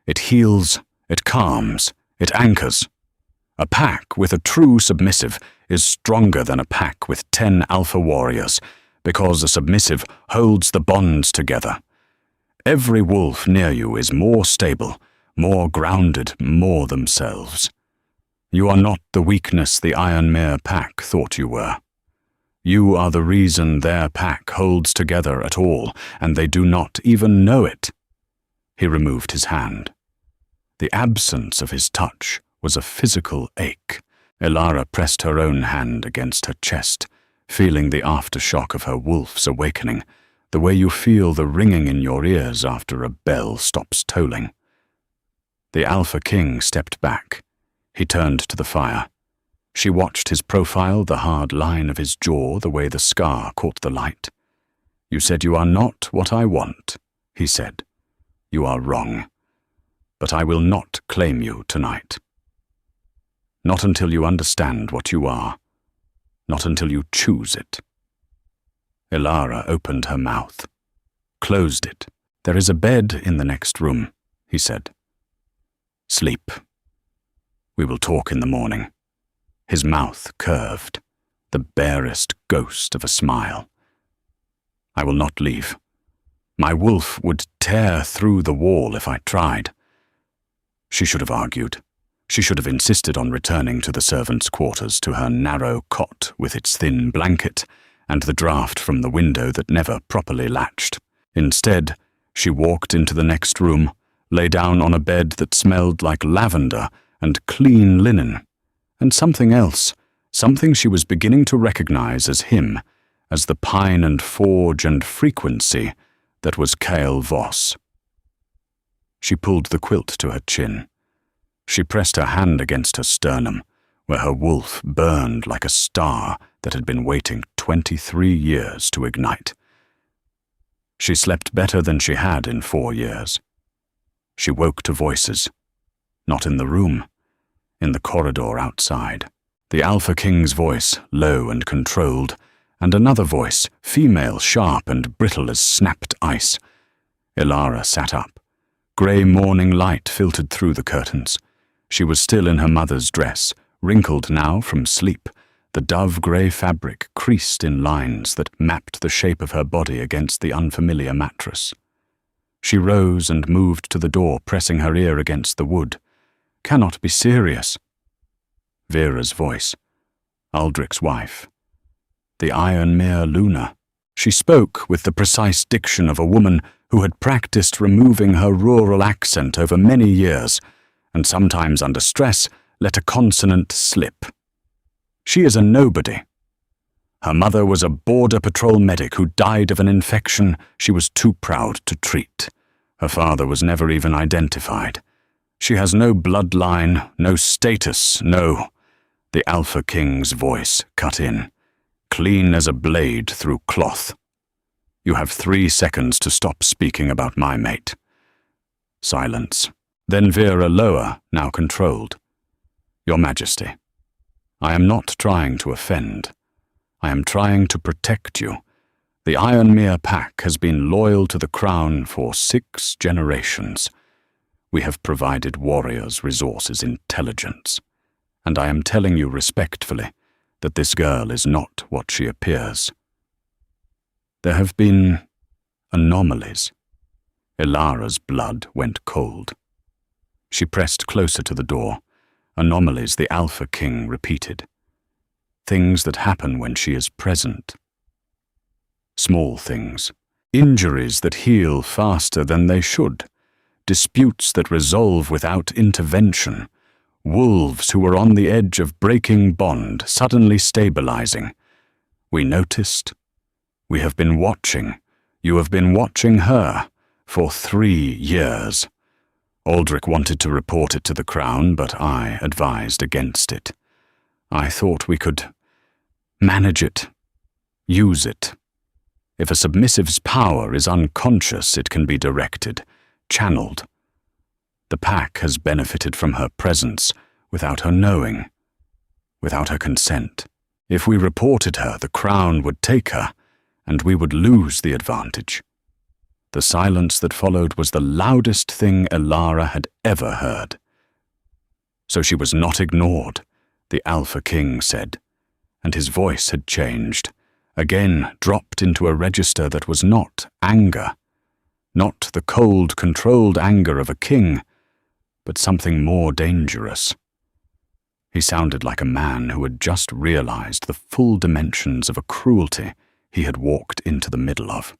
It heals, it calms, it anchors. A pack with a true submissive is stronger than a pack with 10 alpha warriors, because a submissive holds the bonds together. Every wolf near you is more stable, more grounded, more themselves. You are not the weakness the Ironmere pack thought you were. You are the reason their pack holds together at all, and they do not even know it. He removed his hand. The absence of his touch was a physical ache. Ilara pressed her own hand against her chest, feeling the aftershock of her wolf's awakening, the way you feel the ringing in your ears after a bell stops tolling. The Alpha King stepped back. He turned to the fire. She watched his profile, the hard line of his jaw, the way the scar caught the light. "You said you are not what I want," he said. "You are wrong. But I will not claim you tonight. Not until you understand what you are. Not until you choose it." Ilara opened her mouth, closed it. "There is a bed in the next room," he said. "Sleep. We will talk in the morning." His mouth curved, the barest ghost of a smile. "I will not leave. My wolf would tear through the wall if I tried." She should have argued. She should have insisted on returning to the servants' quarters, to her narrow cot with its thin blanket and the draught from the window that never properly latched. Instead, she walked into the next room, lay down on a bed that smelled like lavender and clean linen, and something else, something she was beginning to recognize as him, as the pine and forge and frequency that was Kael Voss. She pulled the quilt to her chin. She pressed her hand against her sternum, where her wolf burned like a star that had been waiting 23 years to ignite. She slept better than she had in 4 years. She woke to voices, not in the room, in the corridor outside. The Alpha King's voice, low and controlled, and another voice, female, sharp and brittle as snapped ice. Ilara sat up. Grey morning light filtered through the curtains. She was still in her mother's dress, wrinkled now from sleep, the dove-grey fabric creased in lines that mapped the shape of her body against the unfamiliar mattress. She rose and moved to the door, pressing her ear against the wood. "Cannot be serious." Vera's voice. Aldrich's wife. The Ironmere Luna. She spoke with the precise diction of a woman who had practiced removing her rural accent over many years, and sometimes under stress let a consonant slip. She is a nobody. Her mother was a border patrol medic who died of an infection she was too proud to treat. Her father was never even identified. She has no bloodline, no status, no... The Alpha King's voice cut in, clean as a blade through cloth. "You have 3 seconds to stop speaking about my mate." Silence. Then Vera lower, now controlled. "Your Majesty, I am not trying to offend. I am trying to protect you. The Ironmere pack has been loyal to the crown for 6 generations. We have provided warriors, resources, intelligence. And I am telling you respectfully that this girl is not what she appears. There have been anomalies." Ilara's blood went cold. She pressed closer to the door. "Anomalies," the Alpha King repeated. "Things that happen when she is present. Small things. Injuries that heal faster than they should. Disputes that resolve without intervention. Wolves who were on the edge of breaking bond, suddenly stabilizing. We noticed. We have been watching. You have been watching her for 3 years. Aldrich wanted to report it to the Crown, but I advised against it. I thought we could manage it, use it. If a submissive's power is unconscious, it can be directed, channeled. The pack has benefited from her presence without her knowing, without her consent. If we reported her, the Crown would take her, and we would lose the advantage. The silence that followed was the loudest thing Elara had ever heard. So she was not ignored, the Alpha King said, and his voice had changed, again dropped into a register that was not anger, not the cold, controlled anger of a king, but something more dangerous. He sounded like a man who had just realized the full dimensions of a cruelty he had walked into the middle of.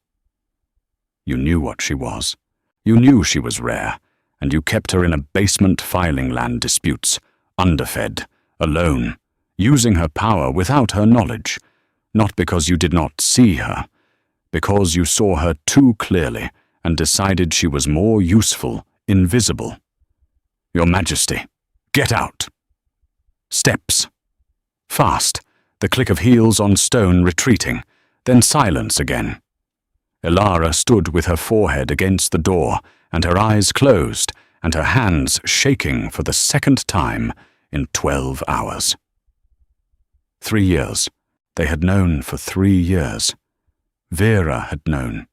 You knew what she was. You knew she was rare, and you kept her in a basement filing land disputes, underfed, alone, using her power without her knowledge, not because you did not see her, because you saw her too clearly and decided she was more useful, invisible. Your Majesty, get out! Steps. Fast, the click of heels on stone retreating, then silence again. Elara stood with her forehead against the door and her eyes closed and her hands shaking for the second time in 12 hours. 3 years. They had known for 3 years. Vera had known.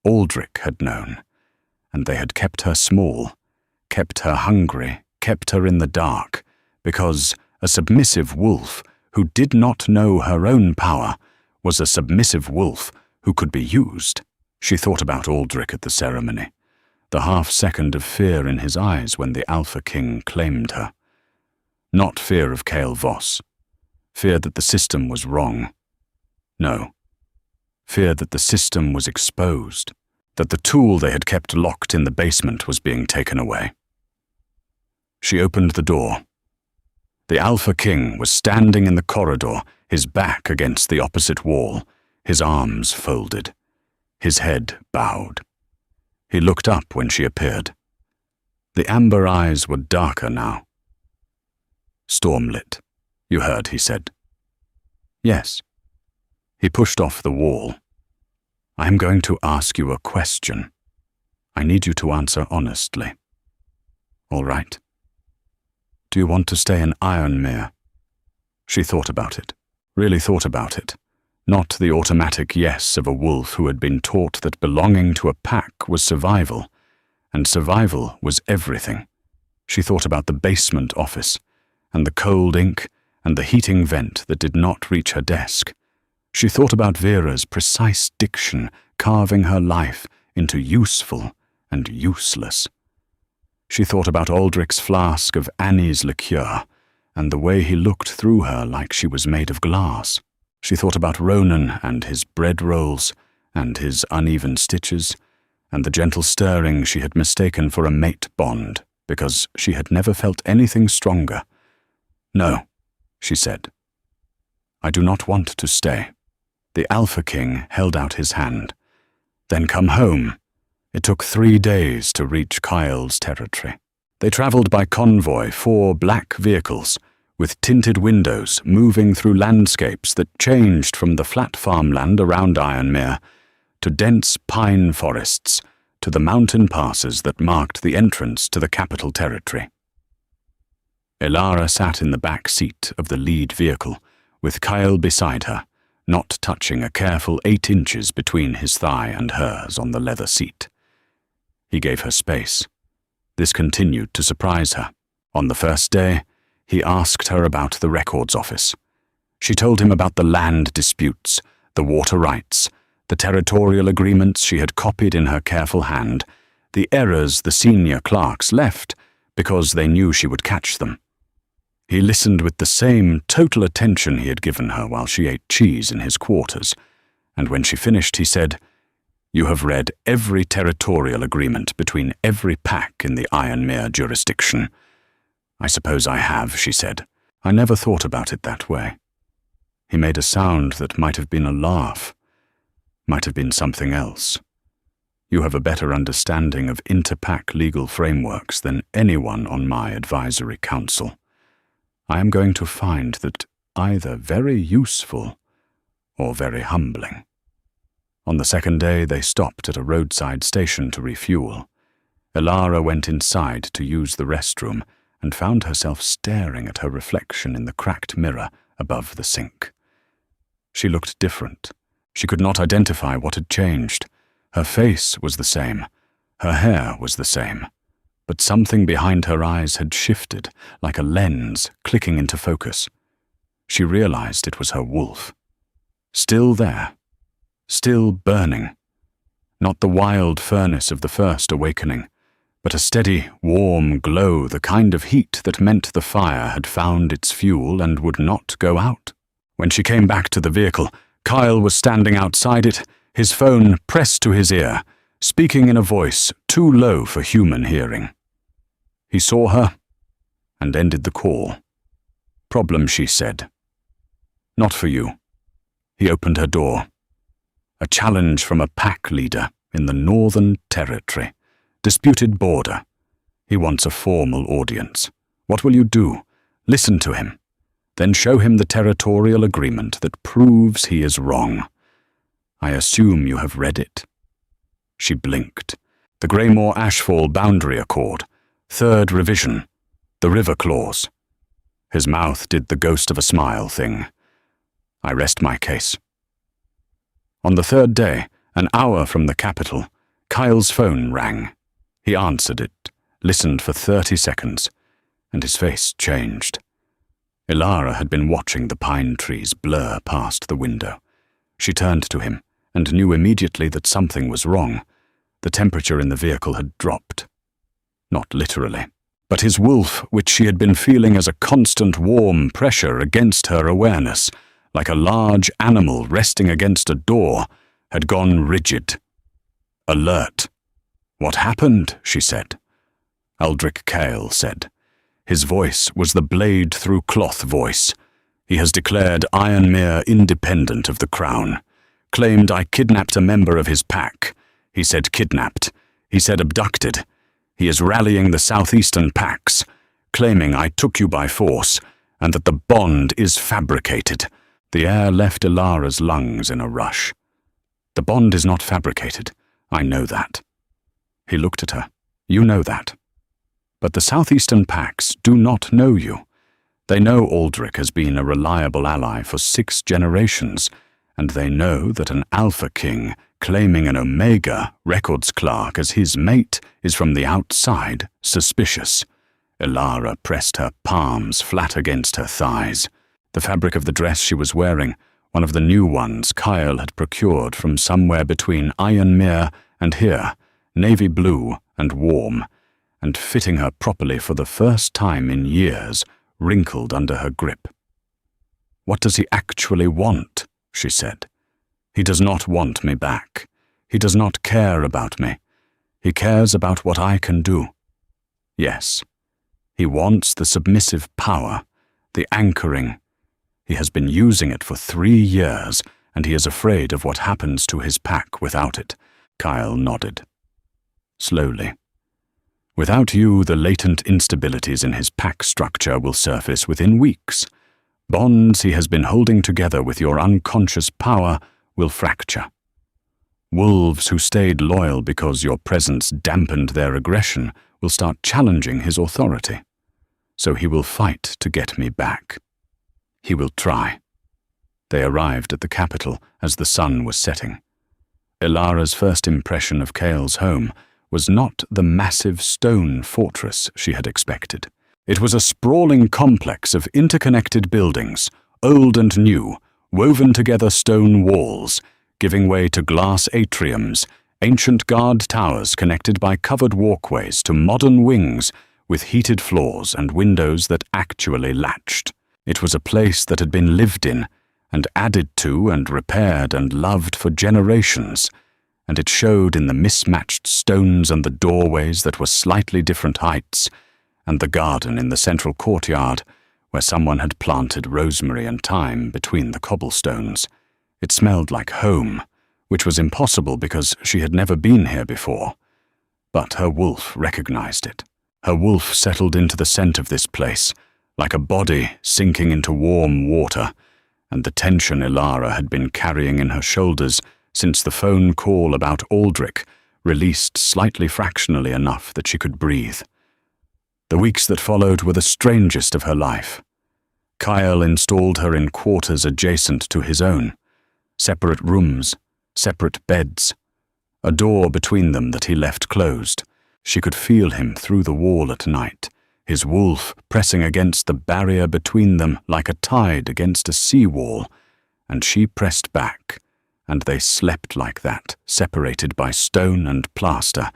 Aldrich had known. And they had kept her small, kept her hungry, kept her in the dark, because a submissive wolf who did not know her own power was a submissive wolf who could be used. She thought about Aldrich at the ceremony, the half-second of fear in his eyes when the Alpha King claimed her. Not fear of Kael Voss, fear that the system was wrong. No, fear that the system was exposed, that the tool they had kept locked in the basement was being taken away. She opened the door. The Alpha King was standing in the corridor, his back against the opposite wall, his arms folded, his head bowed. He looked up when she appeared. The amber eyes were darker now. Stormlit, you heard, he said. Yes. He pushed off the wall. I am going to ask you a question. I need you to answer honestly. All right. Do you want to stay in Ironmere? She thought about it, really thought about it. Not the automatic yes of a wolf who had been taught that belonging to a pack was survival, and survival was everything. She thought about the basement office, and the cold ink, and the heating vent that did not reach her desk. She thought about Vera's precise diction carving her life into useful and useless. She thought about Aldrich's flask of Annie's liqueur, and the way he looked through her like she was made of glass. She thought about Ronan and his bread rolls, and his uneven stitches, and the gentle stirring she had mistaken for a mate bond, because she had never felt anything stronger. No, she said. I do not want to stay. The Alpha King held out his hand. Then come home. It took 3 days to reach Kyle's territory. They traveled by convoy, 4 black vehicles, with tinted windows moving through landscapes that changed from the flat farmland around Ironmere to dense pine forests to the mountain passes that marked the entrance to the capital territory. Elara sat in the back seat of the lead vehicle, with Kyle beside her, not touching a careful 8 inches between his thigh and hers on the leather seat. He gave her space. This continued to surprise her. On the first day, he asked her about the records office. She told him about the land disputes, the water rights, the territorial agreements she had copied in her careful hand, the errors the senior clerks left because they knew she would catch them. He listened with the same total attention he had given her while she ate cheese in his quarters, and when she finished he said, "You have read every territorial agreement between every pack in the Ironmere jurisdiction." "I suppose I have," she said. "I never thought about it that way." He made a sound that might have been a laugh, might have been something else. You have a better understanding of inter-pack legal frameworks than anyone on my advisory council. I am going to find that either very useful or very humbling. On the second day, they stopped at a roadside station to refuel. Elara went inside to use the restroom and found herself staring at her reflection in the cracked mirror above the sink. She looked different. She could not identify what had changed. Her face was the same. Her hair was the same. But something behind her eyes had shifted, like a lens clicking into focus. She realized it was her wolf. Still there. Still burning. Not the wild furnace of the first awakening, but a steady, warm glow, the kind of heat that meant the fire had found its fuel and would not go out. When she came back to the vehicle, Kyle was standing outside it, his phone pressed to his ear, speaking in a voice too low for human hearing. He saw her and ended the call. "Problem," she said. "Not for you." He opened her door. A challenge from a pack leader in the Northern Territory. Disputed border. He wants a formal audience. What will you do? Listen to him. Then show him the territorial agreement that proves he is wrong. I assume you have read it. She blinked. The Greymore-Ashfall Boundary Accord. Third revision. The River Clause. His mouth did the ghost of a smile thing. I rest my case. On the third day, an hour from the capital, Kyle's phone rang. He answered it, listened for 30 seconds, and his face changed. Elara had been watching the pine trees blur past the window. She turned to him and knew immediately that something was wrong. The temperature in the vehicle had dropped. Not literally, but his wolf, which she had been feeling as a constant warm pressure against her awareness, like a large animal resting against a door, had gone rigid. Alert. "What happened?" she said. Aldrich Kale said. His voice was the blade-through-cloth voice. He has declared Ironmere independent of the crown. Claimed I kidnapped a member of his pack. He said kidnapped. He said abducted. He is rallying the southeastern packs, claiming I took you by force, and that the bond is fabricated. The air left Elara's lungs in a rush. The bond is not fabricated. I know that. He looked at her. You know that. But the southeastern packs do not know you. They know Aldrich has been a reliable ally for 6 generations, and they know that an Alpha King claiming an Omega records clerk as his mate is from the outside suspicious. Elara pressed her palms flat against her thighs. The fabric of the dress she was wearing, one of the new ones Kyle had procured from somewhere between Ironmere and here, navy blue and warm, and fitting her properly for the first time in years, wrinkled under her grip. "What does he actually want?" she said. "He does not want me back. He does not care about me. He cares about what I can do. Yes, he wants the submissive power, the anchoring. He has been using it for 3 years, and he is afraid of what happens to his pack without it." Kyle nodded. Slowly. "Without you, the latent instabilities in his pack structure will surface within weeks. Bonds he has been holding together with your unconscious power will fracture. Wolves who stayed loyal because your presence dampened their aggression will start challenging his authority. So he will fight to get me back. He will try." They arrived at the capital as the sun was setting. Elara's first impression of Kale's home was not the massive stone fortress she had expected. It was a sprawling complex of interconnected buildings, old and new, woven together stone walls, giving way to glass atriums, ancient guard towers connected by covered walkways to modern wings with heated floors and windows that actually latched. It was a place that had been lived in and added to and repaired and loved for generations, and it showed in the mismatched stones and the doorways that were slightly different heights, and the garden in the central courtyard where someone had planted rosemary and thyme between the cobblestones. It smelled like home, which was impossible because she had never been here before. But her wolf recognized it. Her wolf settled into the scent of this place, like a body sinking into warm water, and the tension Ilara had been carrying in her shoulders since the phone call about Aldrich released slightly fractionally enough that she could breathe. The weeks that followed were the strangest of her life. Kyle installed her in quarters adjacent to his own, separate rooms, separate beds, a door between them that he left closed. She could feel him through the wall at night, his wolf pressing against the barrier between them like a tide against a seawall, and she pressed back, and they slept like that, separated by stone and plaster,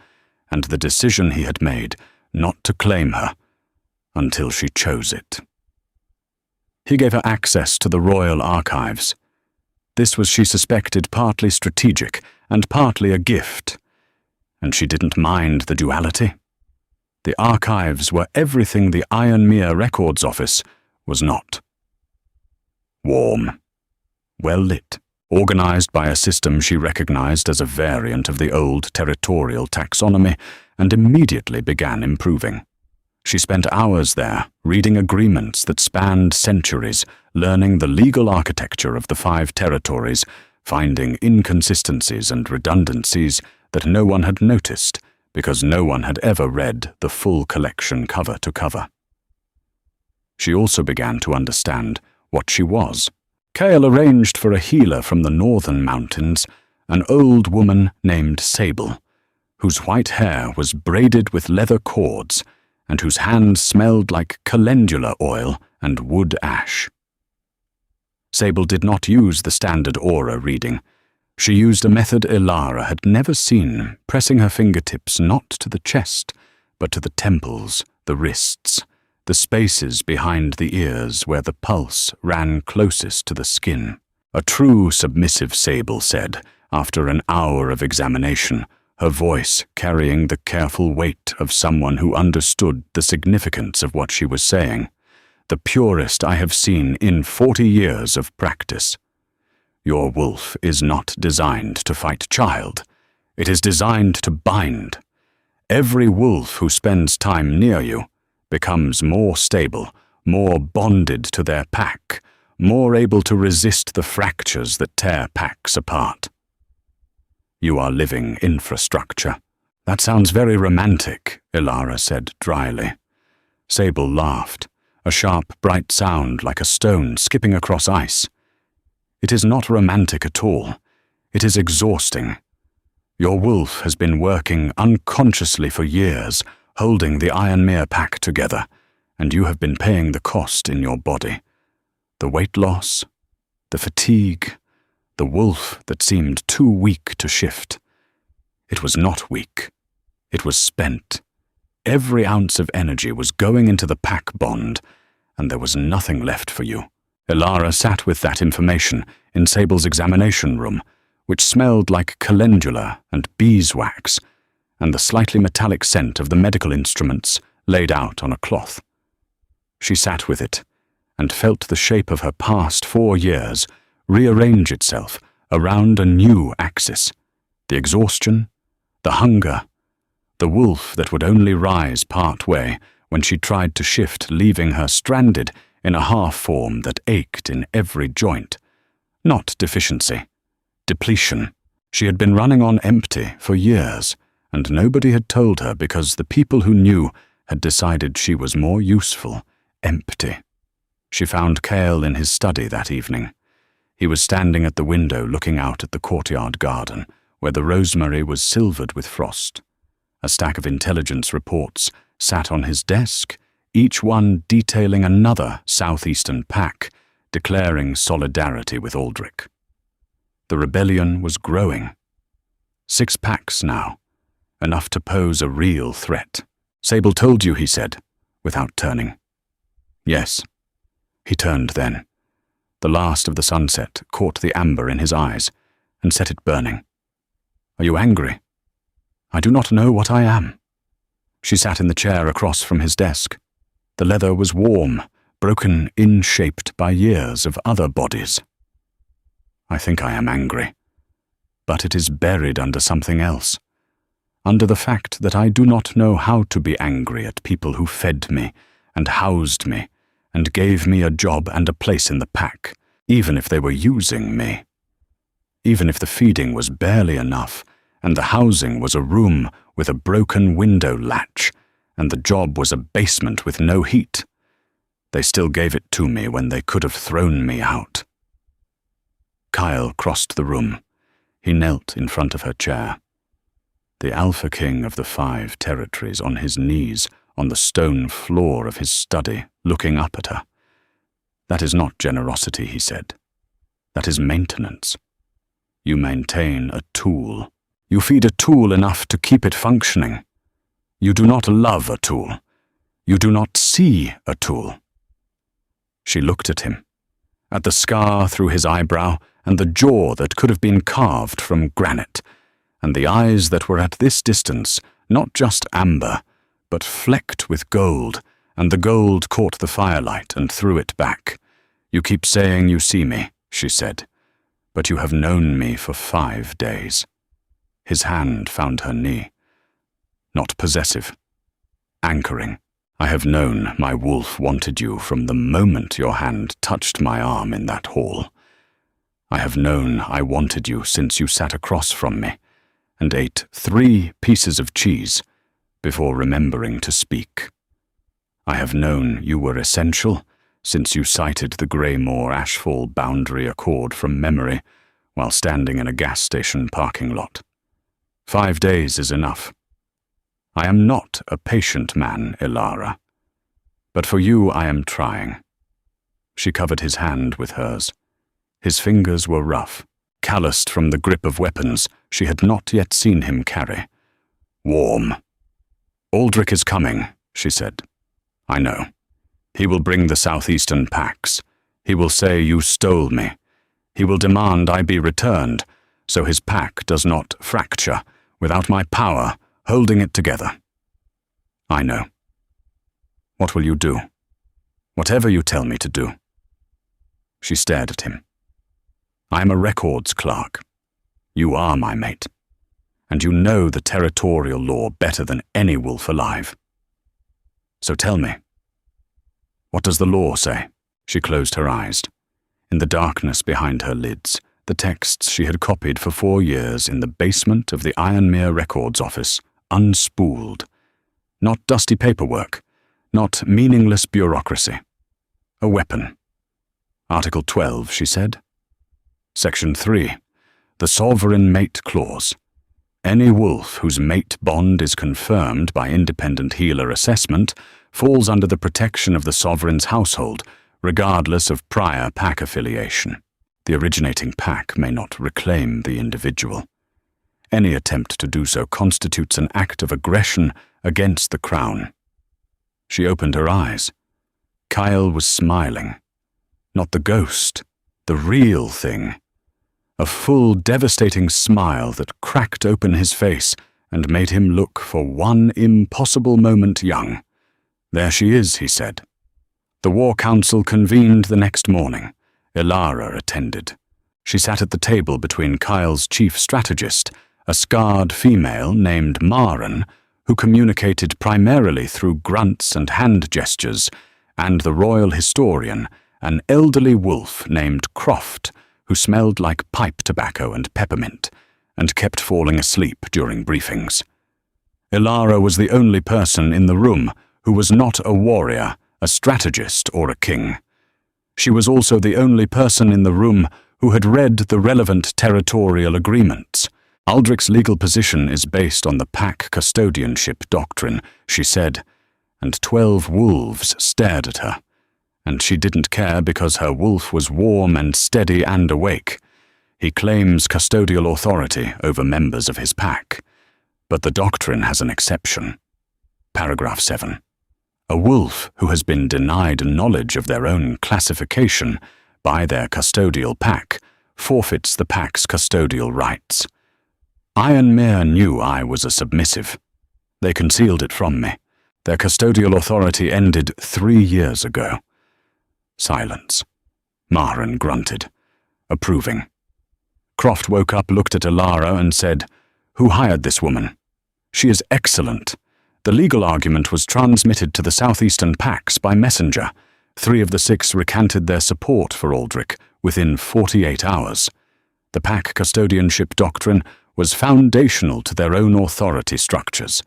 and the decision he had made not to claim her until she chose it. He gave her access to the Royal Archives. This was, she suspected, partly strategic and partly a gift, and she didn't mind the duality. The archives were everything the Ironmere Records Office was not. Warm, well lit, organized by a system she recognized as a variant of the old territorial taxonomy, and immediately began improving. She spent hours there, reading agreements that spanned centuries, learning the legal architecture of the 5 territories, finding inconsistencies and redundancies that no one had noticed, because no one had ever read the full collection cover to cover. She also began to understand what she was. Cale arranged for a healer from the northern mountains, an old woman named Sable, whose white hair was braided with leather cords, and whose hands smelled like calendula oil and wood ash. Sable did not use the standard aura reading. She used a method Ilara had never seen, pressing her fingertips not to the chest, but to the temples, the wrists, the spaces behind the ears where the pulse ran closest to the skin. A true submissive Sable said, after an hour of examination, her voice carrying the careful weight of someone who understood the significance of what she was saying. The purest I have seen in 40 years of practice. Your wolf is not designed to fight child. It is designed to bind. Every wolf who spends time near you becomes more stable, more bonded to their pack, more able to resist the fractures that tear packs apart. You are living infrastructure. That sounds very romantic, Ilara said dryly. Sable laughed, a sharp, bright sound like a stone skipping across ice. It is not romantic at all. It is exhausting. Your wolf has been working unconsciously for years, holding the Ironmere pack together, and you have been paying the cost in your body. The weight loss, the fatigue, the wolf that seemed too weak to shift. It was not weak. It was spent. Every ounce of energy was going into the pack bond, and there was nothing left for you. Ilara sat with that information in Sable's examination room, which smelled like calendula and beeswax, and the slightly metallic scent of the medical instruments laid out on a cloth. She sat with it, and felt the shape of her past 4 years rearrange itself around a new axis. The exhaustion, the hunger, the wolf that would only rise part way when she tried to shift, leaving her stranded in a half-form that ached in every joint. Not deficiency, depletion. She had been running on empty for years, and nobody had told her because the people who knew had decided she was more useful, empty. She found Cale in his study that evening. He was standing at the window looking out at the courtyard garden, where the rosemary was silvered with frost. A stack of intelligence reports sat on his desk, each one detailing another southeastern pack, declaring solidarity with Aldrich. The rebellion was growing. 6 packs now, enough to pose a real threat. Sable told you, he said, without turning. Yes. He turned then. The last of the sunset caught the amber in his eyes and set it burning. Are you angry? I do not know what I am. She sat in the chair across from his desk. The leather was warm, broken in-shaped by years of other bodies. I think I am angry. but it is buried under something else. Under the fact that I do not know how to be angry at people who fed me and housed me and gave me a job and a place in the pack, even if they were using me. Even if the feeding was barely enough and the housing was a room with a broken window latch and the job was a basement with no heat, they still gave it to me when they could have thrown me out. Kyle crossed the room. He knelt in front of her chair. The Alpha King of the 5 territories on his knees on the stone floor of his study, looking up at her. That is not generosity, he said. That is maintenance. You maintain a tool. You feed a tool enough to keep it functioning. You do not love a tool. You do not see a tool. She looked at him, at the scar through his eyebrow and the jaw that could have been carved from granite, and the eyes that were at this distance not just amber, but flecked with gold, and the gold caught the firelight and threw it back. You keep saying you see me, she said, but you have known me for 5 days. His hand found her knee. Not possessive. Anchoring. I have known my wolf wanted you from the moment your hand touched my arm in that hall. I have known I wanted you since you sat across from me and ate 3 pieces of cheese before remembering to speak. I have known you were essential since you cited the Greymore Ashfall boundary accord from memory while standing in a gas station parking lot. 5 days is enough. I am not a patient man, Ilara. But for you I am trying. She covered his hand with hers. His fingers were rough, calloused from the grip of weapons she had not yet seen him carry. Warm. Aldrich is coming, she said. I know. He will bring the southeastern packs. He will say you stole me. He will demand I be returned, so his pack does not fracture without my power holding it together. I know. What will you do? Whatever you tell me to do. She stared at him. I am a records clerk. You are my mate. And you know the territorial law better than any wolf alive. So tell me. What does the law say? She closed her eyes. In the darkness behind her lids, the texts she had copied for 4 years in the basement of the Ironmere Records office, unspooled. Not dusty paperwork, not meaningless bureaucracy. A weapon. Article 12, she said. Section 3. The Sovereign Mate Clause. Any wolf whose mate bond is confirmed by independent healer assessment falls under the protection of the Sovereign's household, regardless of prior pack affiliation. The originating pack may not reclaim the individual. Any attempt to do so constitutes an act of aggression against the Crown. She opened her eyes. Kyle was smiling. Not the ghost, the real thing. A full, devastating smile that cracked open his face and made him look for one impossible moment young. There she is, he said. The War Council convened the next morning. Ilara attended. She sat at the table between Kyle's chief strategist, a scarred female named Maren, who communicated primarily through grunts and hand gestures, and the royal historian, an elderly wolf named Croft, who smelled like pipe tobacco and peppermint, and kept falling asleep during briefings. Ilara was the only person in the room who was not a warrior, a strategist, or a king. She was also the only person in the room who had read the relevant territorial agreements. Aldrich's legal position is based on the pack custodianship doctrine, she said, and 12 wolves stared at her. And she didn't care because her wolf was warm and steady and awake. He claims custodial authority over members of his pack. But the doctrine has an exception. Paragraph 7. A wolf who has been denied knowledge of their own classification by their custodial pack forfeits the pack's custodial rights. Ironmere knew I was a submissive. They concealed it from me. Their custodial authority ended 3 years ago. Silence. Maren grunted, approving. Croft woke up, looked at Elara, and said, "Who hired this woman? She is excellent." The legal argument was transmitted to the southeastern packs by messenger. 3 of the 6 recanted their support for Aldrich within 48 hours. The pack custodianship doctrine was foundational to their own authority structures,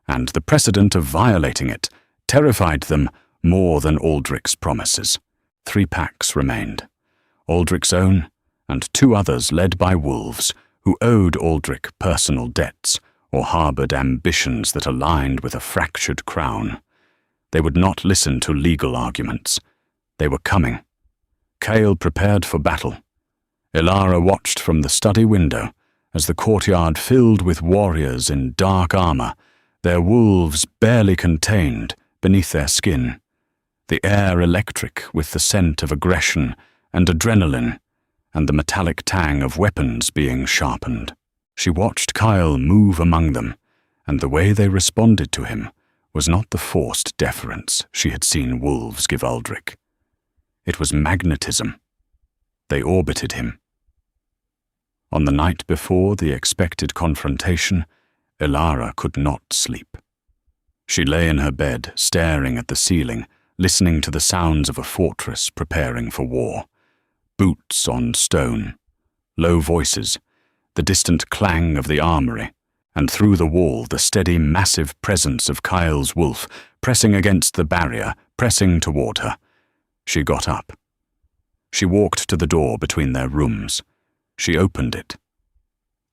and the precedent of violating it terrified them more than Aldrich's promises. 3 packs remained, Aldrich's own and 2 others led by wolves who owed Aldrich personal debts or harbored ambitions that aligned with a fractured crown. They would not listen to legal arguments. They were coming. Cale prepared for battle. Elara watched from the study window as the courtyard filled with warriors in dark armor, their wolves barely contained beneath their skin, the air electric with the scent of aggression and adrenaline, and the metallic tang of weapons being sharpened. She watched Kyle move among them, and the way they responded to him was not the forced deference she had seen wolves give Aldrich. It was magnetism. They orbited him. On the night before the expected confrontation, Elara could not sleep. She lay in her bed, staring at the ceiling, listening to the sounds of a fortress preparing for war. Boots on stone, low voices, the distant clang of the armory, and through the wall the steady, massive presence of Kyle's wolf, pressing against the barrier, pressing toward her. She got up. She walked to the door between their rooms. She opened it.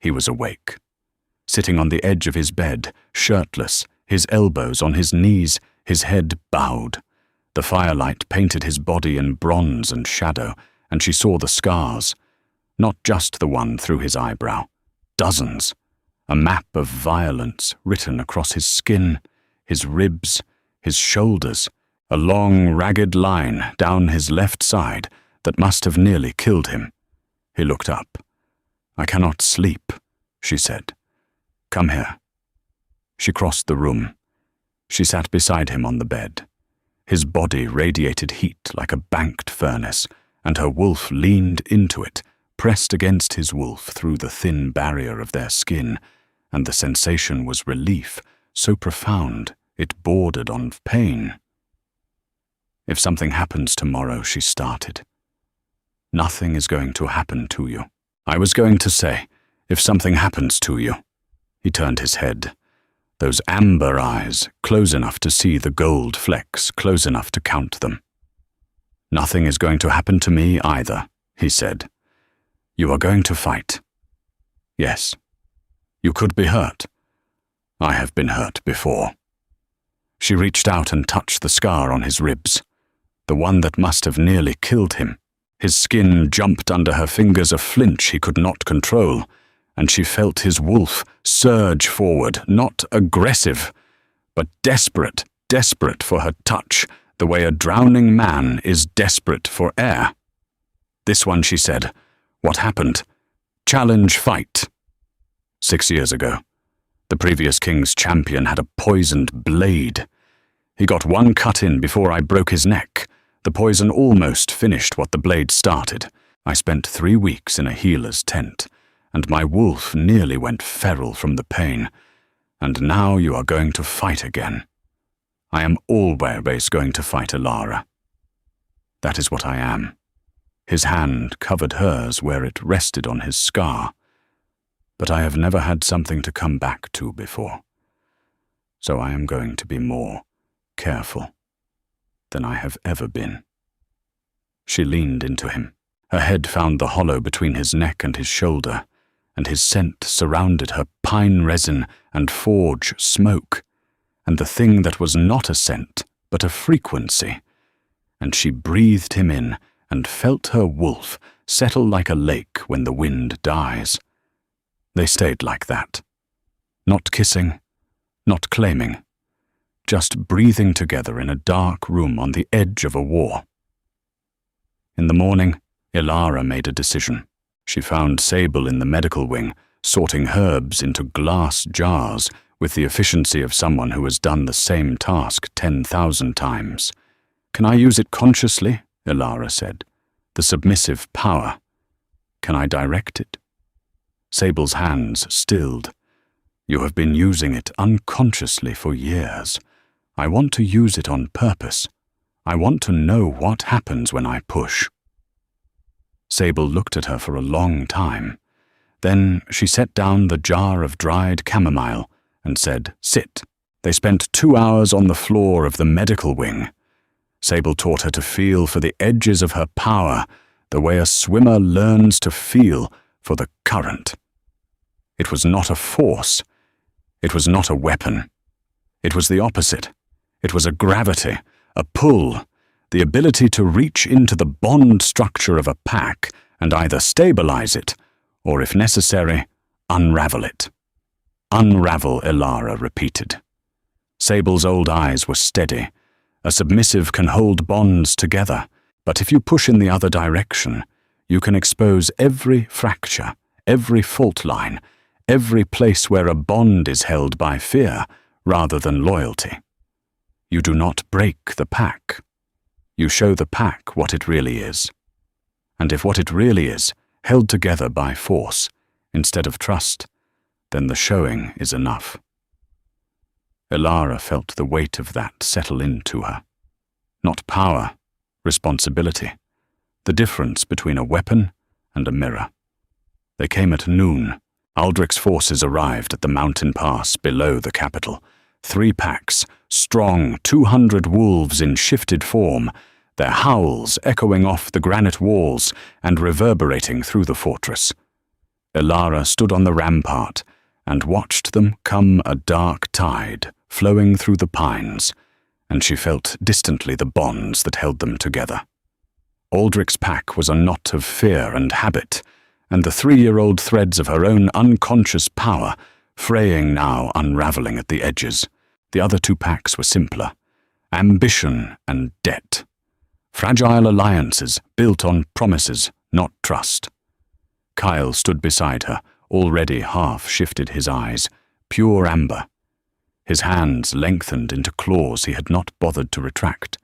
He was awake, sitting on the edge of his bed, shirtless, his elbows on his knees, his head bowed. The firelight painted his body in bronze and shadow, and she saw the scars. Not just the one through his eyebrow. Dozens. A map of violence written across his skin, his ribs, his shoulders, a long, ragged line down his left side that must have nearly killed him. He looked up. "I cannot sleep," she said. "Come here." She crossed the room. She sat beside him on the bed. His body radiated heat like a banked furnace, and her wolf leaned into it, pressed against his wolf through the thin barrier of their skin, and the sensation was relief, so profound it bordered on pain. "If something happens tomorrow," she started. "Nothing is going to happen to you." "I was going to say, if something happens to you." He turned his head. Those amber eyes, close enough to see the gold flecks, close enough to count them. "Nothing is going to happen to me either," he said. "You are going to fight." "Yes. You could be hurt. I have been hurt before." She reached out and touched the scar on his ribs, the one that must have nearly killed him. His skin jumped under her fingers, a flinch he could not control, and she felt his wolf surge forward, not aggressive, but desperate, desperate for her touch, the way a drowning man is desperate for air. "This one," she said. "What happened? Challenge fight." 6 years ago, the previous king's champion had a poisoned blade. He got one cut in before I broke his neck. The poison almost finished what the blade started. I spent 3 weeks in a healer's tent, and my wolf nearly went feral from the pain. And now you are going to fight again. I am always going to fight Elara. That is what I am. His hand covered hers where it rested on his scar. But I have never had something to come back to before. So I am going to be more careful than I have ever been. She leaned into him. Her head found the hollow between his neck and his shoulder, and his scent surrounded her, pine resin and forge smoke, and the thing that was not a scent, but a frequency. And she breathed him in and felt her wolf settle like a lake when the wind dies. They stayed like that. Not kissing, not claiming, just breathing together in a dark room on the edge of a war. In the morning, Elara made a decision. She found Sable in the medical wing, sorting herbs into glass jars with the efficiency of someone who has done the same task 10,000 times. "Can I use it consciously?" Elara said. "The submissive power. Can I direct it?" Sable's hands stilled. You have been using it unconsciously for years. I want to use it on purpose. I want to know what happens when I push. Sable looked at her for a long time. Then she set down the jar of dried chamomile and said, "Sit." They spent 2 hours on the floor of the medical wing. Sable taught her to feel for the edges of her power, the way a swimmer learns to feel for the current. It was not a force. It was not a weapon. It was the opposite. It was a gravity, a pull, the ability to reach into the bond structure of a pack and either stabilize it, or if necessary, unravel it. "Unravel," Elara repeated. Sable's old eyes were steady. A submissive can hold bonds together, but if you push in the other direction, you can expose every fracture, every fault line, every place where a bond is held by fear rather than loyalty. You do not break the pack. You show the pack what it really is. And if what it really is, held together by force instead of trust, then the showing is enough. Elara felt the weight of that settle into her. Not power, responsibility. The difference between a weapon and a mirror. They came at noon. Aldrich's forces arrived at the mountain pass below the capital. 3 packs, strong 200 wolves in shifted form, their howls echoing off the granite walls and reverberating through the fortress. Elara stood on the rampart and watched them come a dark tide flowing through the pines, and she felt distantly the bonds that held them together. Aldrich's pack was a knot of fear and habit, and the 3-year-old threads of her own unconscious power, fraying now, unraveling at the edges. The other 2 packs were simpler. Ambition and debt. Fragile alliances built on promises, not trust. Kyle stood beside her, already half shifted his eyes, pure amber. His hands lengthened into claws he had not bothered to retract.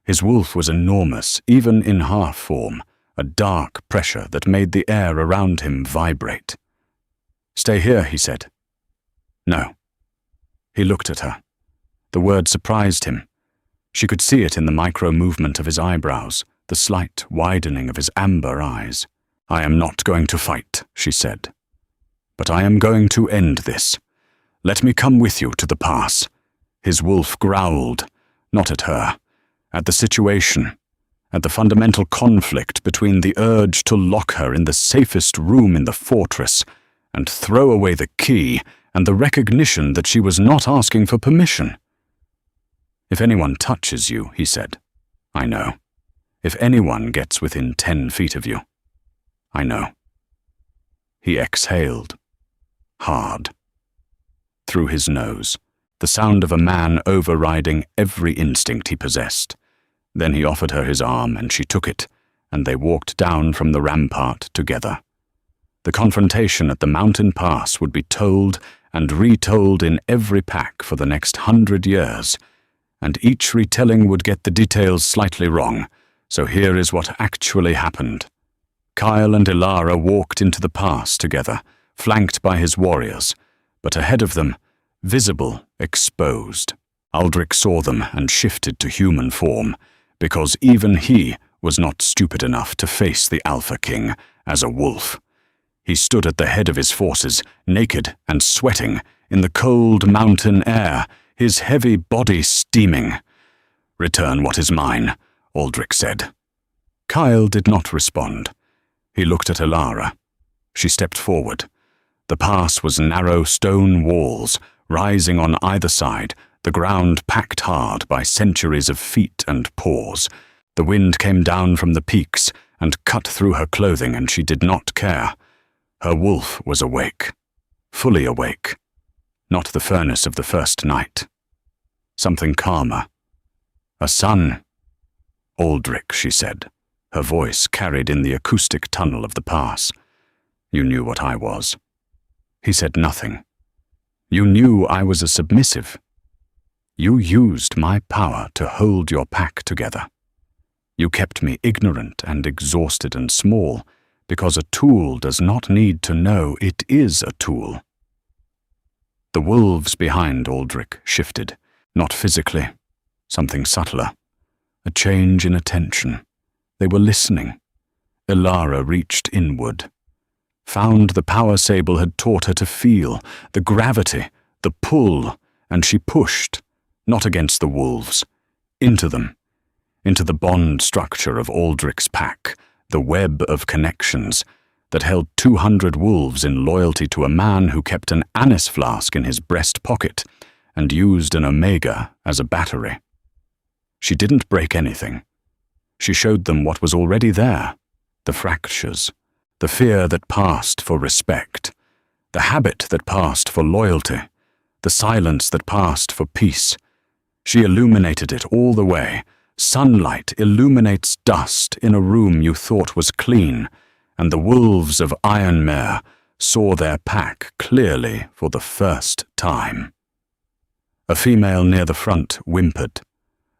His wolf was enormous, even in half form, a dark pressure that made the air around him vibrate. "Stay here," he said. "No." He looked at her. The word surprised him. She could see it in the micro-movement of his eyebrows, the slight widening of his amber eyes. "I am not going to fight," she said. "But I am going to end this. Let me come with you to the pass." His wolf growled, not at her, at the situation, at the fundamental conflict between the urge to lock her in the safest room in the fortress and throw away the key and the recognition that she was not asking for permission. "If anyone touches you," he said, "I know. If anyone gets within 10 feet of you, I know." He exhaled, hard, through his nose, the sound of a man overriding every instinct he possessed. Then he offered her his arm, and she took it, and they walked down from the rampart together. The confrontation at the mountain pass would be told and retold in every pack for the next 100 years, and each retelling would get the details slightly wrong, so here is what actually happened. Kyle and Elara walked into the pass together, flanked by his warriors, but ahead of them, visible, exposed. Aldrich saw them and shifted to human form, because even he was not stupid enough to face the Alpha King as a wolf. He stood at the head of his forces, naked and sweating, in the cold mountain air, his heavy body steaming. "Return what is mine," Aldrich said. Kyle did not respond. He looked at Elara. She stepped forward. The pass was narrow stone walls, rising on either side, the ground packed hard by centuries of feet and paws. The wind came down from the peaks and cut through her clothing, and she did not care. Her wolf was awake, fully awake. Not the furnace of the first night. Something calmer. "A son." "Aldrich," she said, her voice carried in the acoustic tunnel of the pass. "You knew what I was." He said nothing. "You knew I was a submissive. You used my power to hold your pack together. You kept me ignorant and exhausted and small, because a tool does not need to know it is a tool. The wolves behind Aldrich shifted, not physically, something subtler, a change in attention. They were listening. Ilara reached inward, found the power Sable had taught her to feel, the gravity, the pull, and she pushed, not against the wolves, into them, into the bond structure of Aldrich's pack, the web of connections that held 200 wolves in loyalty to a man who kept an anise flask in his breast pocket and used an Omega as a battery. She didn't break anything. She showed them what was already there, the fractures, the fear that passed for respect, the habit that passed for loyalty, the silence that passed for peace. She illuminated it all the way. Sunlight illuminates dust in a room you thought was clean, and the wolves of Ironmere saw their pack clearly for the first time. A female near the front whimpered.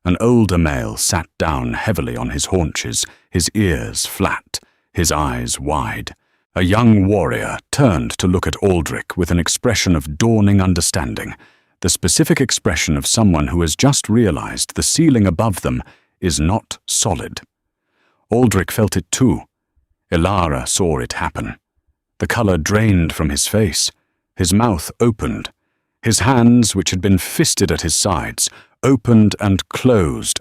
An older male sat down heavily on his haunches, his ears flat, his eyes wide. A young warrior turned to look at Aldrich with an expression of dawning understanding, the specific expression of someone who has just realized the ceiling above them is not solid. Aldrich felt it too. Ilara saw it happen. The color drained from his face. His mouth opened. His hands, which had been fisted at his sides, opened and closed,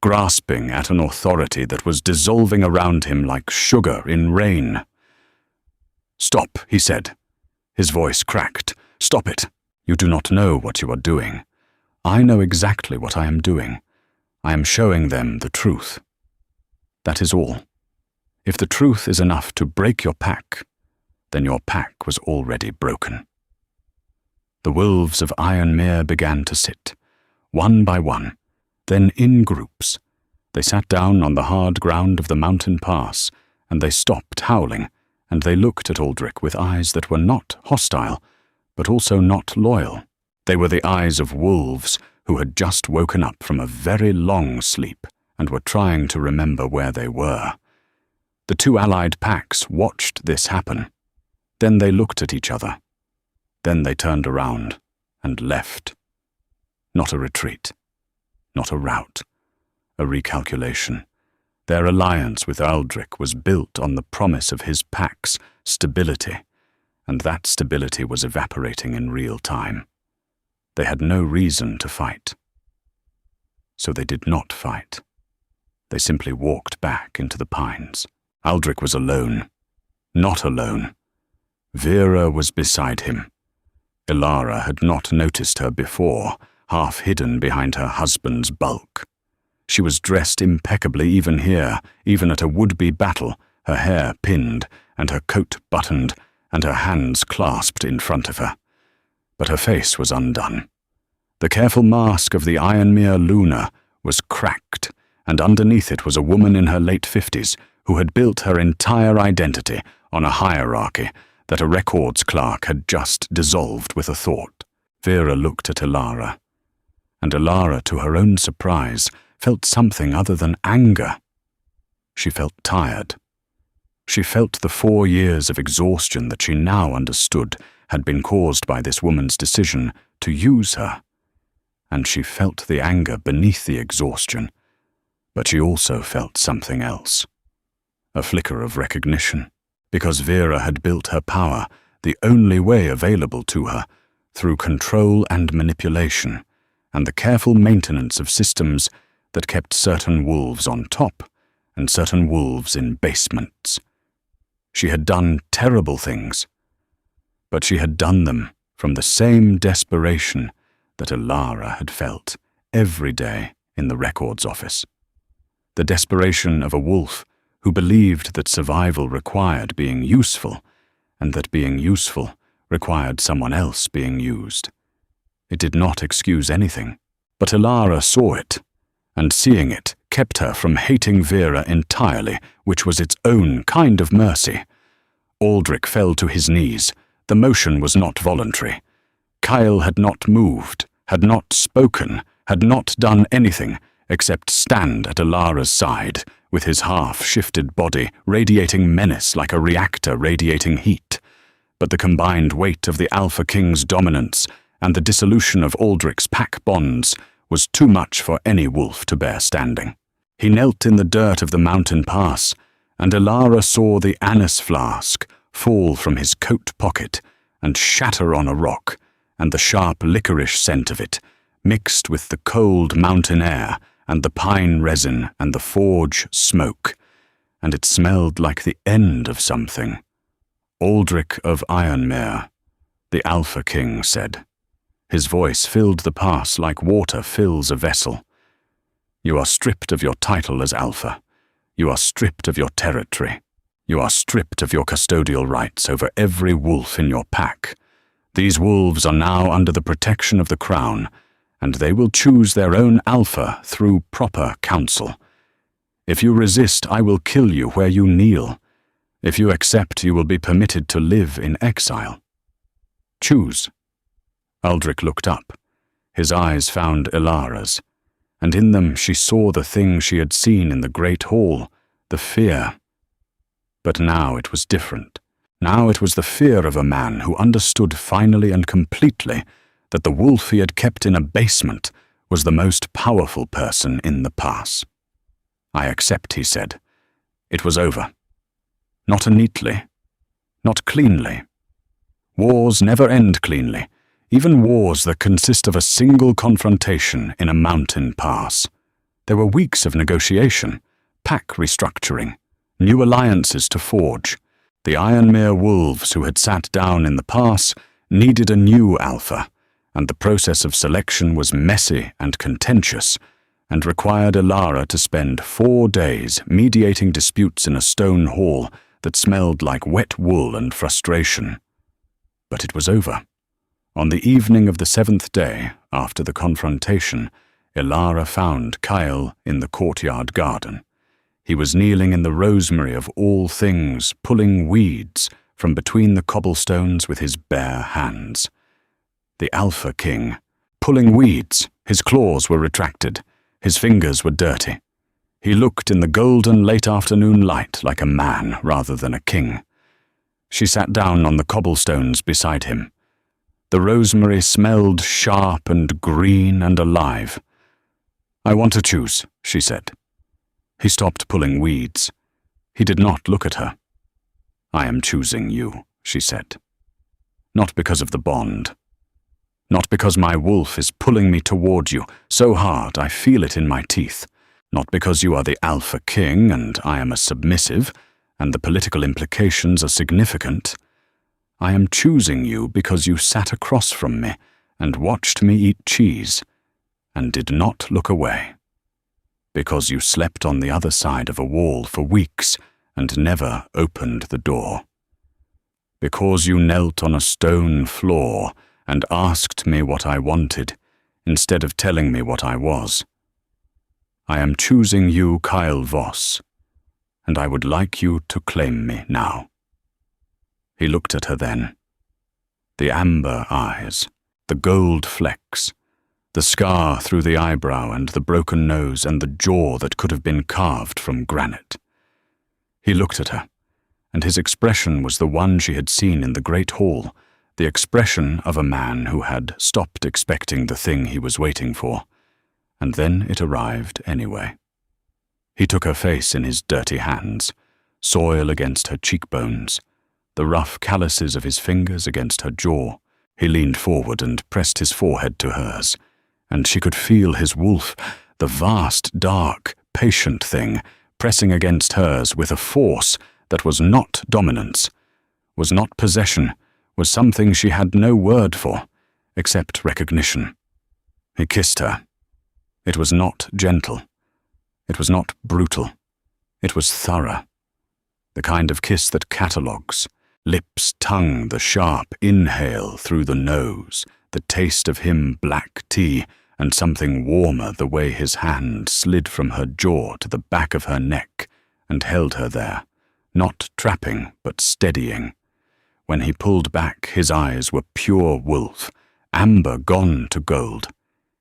grasping at an authority that was dissolving around him like sugar in rain. "Stop," he said. His voice cracked. "Stop it. You do not know what you are doing. I know exactly what I am doing. I am showing them the truth. That is all. If the truth is enough to break your pack, then your pack was already broken." The wolves of Ironmere began to sit, one by one, then in groups. They sat down on the hard ground of the mountain pass, and they stopped howling, and they looked at Aldrich with eyes that were not hostile, but also not loyal. They were the eyes of wolves who had just woken up from a very long sleep and were trying to remember where they were. The two allied packs watched this happen. Then they looked at each other. Then they turned around and left. Not a retreat, not a rout, a recalculation. Their alliance with Aldrich was built on the promise of his pack's stability, and that stability was evaporating in real time. They had no reason to fight. So they did not fight. They simply walked back into the pines. Aldrich was alone. Not alone. Vera was beside him. Ilara had not noticed her before, half hidden behind her husband's bulk. She was dressed impeccably even here, even at a would-be battle, her hair pinned, and her coat buttoned, and her hands clasped in front of her. But her face was undone. The careful mask of the Ironmere Luna was cracked, and underneath it was a woman in her late 50s who had built her entire identity on a hierarchy that a records clerk had just dissolved with a thought. Vera looked at Ilara, and Ilara, to her own surprise, felt something other than anger. She felt tired. She felt the 4 years of exhaustion that she now understood had been caused by this woman's decision to use her. And she felt the anger beneath the exhaustion, but she also felt something else. A flicker of recognition, because Vera had built her power the only way available to her, through control and manipulation, and the careful maintenance of systems that kept certain wolves on top and certain wolves in basements. She had done terrible things, but she had done them from the same desperation that Ilara had felt every day in the records office. The desperation of a wolf who believed that survival required being useful, and that being useful required someone else being used. It did not excuse anything, but Ilara saw it, and seeing it kept her from hating Vera entirely, which was its own kind of mercy. Aldrich fell to his knees. The motion was not voluntary. Kyle had not moved, had not spoken, had not done anything except stand at Ilara's side, with his half-shifted body radiating menace like a reactor radiating heat. But the combined weight of the Alpha King's dominance and the dissolution of Aldrich's pack bonds was too much for any wolf to bear standing. He knelt in the dirt of the mountain pass, and Elara saw the anise flask fall from his coat pocket and shatter on a rock, and the sharp licorice scent of it, mixed with the cold mountain air and the pine resin and the forge smoke, and it smelled like the end of something. Aldrich of Ironmere, the Alpha King said. His voice filled the pass like water fills a vessel. You are stripped of your title as Alpha. You are stripped of your territory. You are stripped of your custodial rights over every wolf in your pack. These wolves are now under the protection of the crown, and they will choose their own Alpha through proper counsel. If you resist, I will kill you where you kneel. If you accept, you will be permitted to live in exile. Choose. Aldrich looked up. His eyes found Elara's, and in them she saw the thing she had seen in the great hall, the fear. But now it was different. Now it was the fear of a man who understood finally and completely that the wolf he had kept in a basement was the most powerful person in the pass. I accept, he said. It was over. Not neatly. Not cleanly. Wars never end cleanly, even wars that consist of a single confrontation in a mountain pass. There were weeks of negotiation, pack restructuring, new alliances to forge. The Ironmere wolves who had sat down in the pass needed a new Alpha, and the process of selection was messy and contentious, and required Elara to spend 4 days mediating disputes in a stone hall that smelled like wet wool and frustration. But it was over. On the evening of the 7th day, after the confrontation, Elara found Kyle in the courtyard garden. He was kneeling in the rosemary of all things, pulling weeds from between the cobblestones with his bare hands. The Alpha King, pulling weeds, his claws were retracted, his fingers were dirty. He looked in the golden late-afternoon light like a man rather than a king. She sat down on the cobblestones beside him. The rosemary smelled sharp and green and alive. I want to choose, she said. He stopped pulling weeds. He did not look at her. I am choosing you, she said. Not because of the bond. Not because my wolf is pulling me toward you so hard I feel it in my teeth. Not because you are the Alpha King and I am a submissive, and the political implications are significant. I am choosing you because you sat across from me and watched me eat cheese, and did not look away. Because you slept on the other side of a wall for weeks and never opened the door. Because you knelt on a stone floor and asked me what I wanted, instead of telling me what I was. I am choosing you, Kyle Voss, and I would like you to claim me now. He looked at her then. The amber eyes, the gold flecks, the scar through the eyebrow and the broken nose and the jaw that could have been carved from granite. He looked at her, and his expression was the one she had seen in the great hall, the expression of a man who had stopped expecting the thing he was waiting for, and then it arrived anyway. He took her face in his dirty hands, soil against her cheekbones, the rough calluses of his fingers against her jaw. He leaned forward and pressed his forehead to hers, and she could feel his wolf, the vast, dark, patient thing, pressing against hers with a force that was not dominance, was not possession, was something she had no word for, except recognition. He kissed her. It was not gentle. It was not brutal. It was thorough. The kind of kiss that catalogues, lips, tongue, the sharp inhale through the nose, the taste of him black tea, and something warmer the way his hand slid from her jaw to the back of her neck and held her there, not trapping but steadying. When he pulled back, his eyes were pure wolf, amber gone to gold.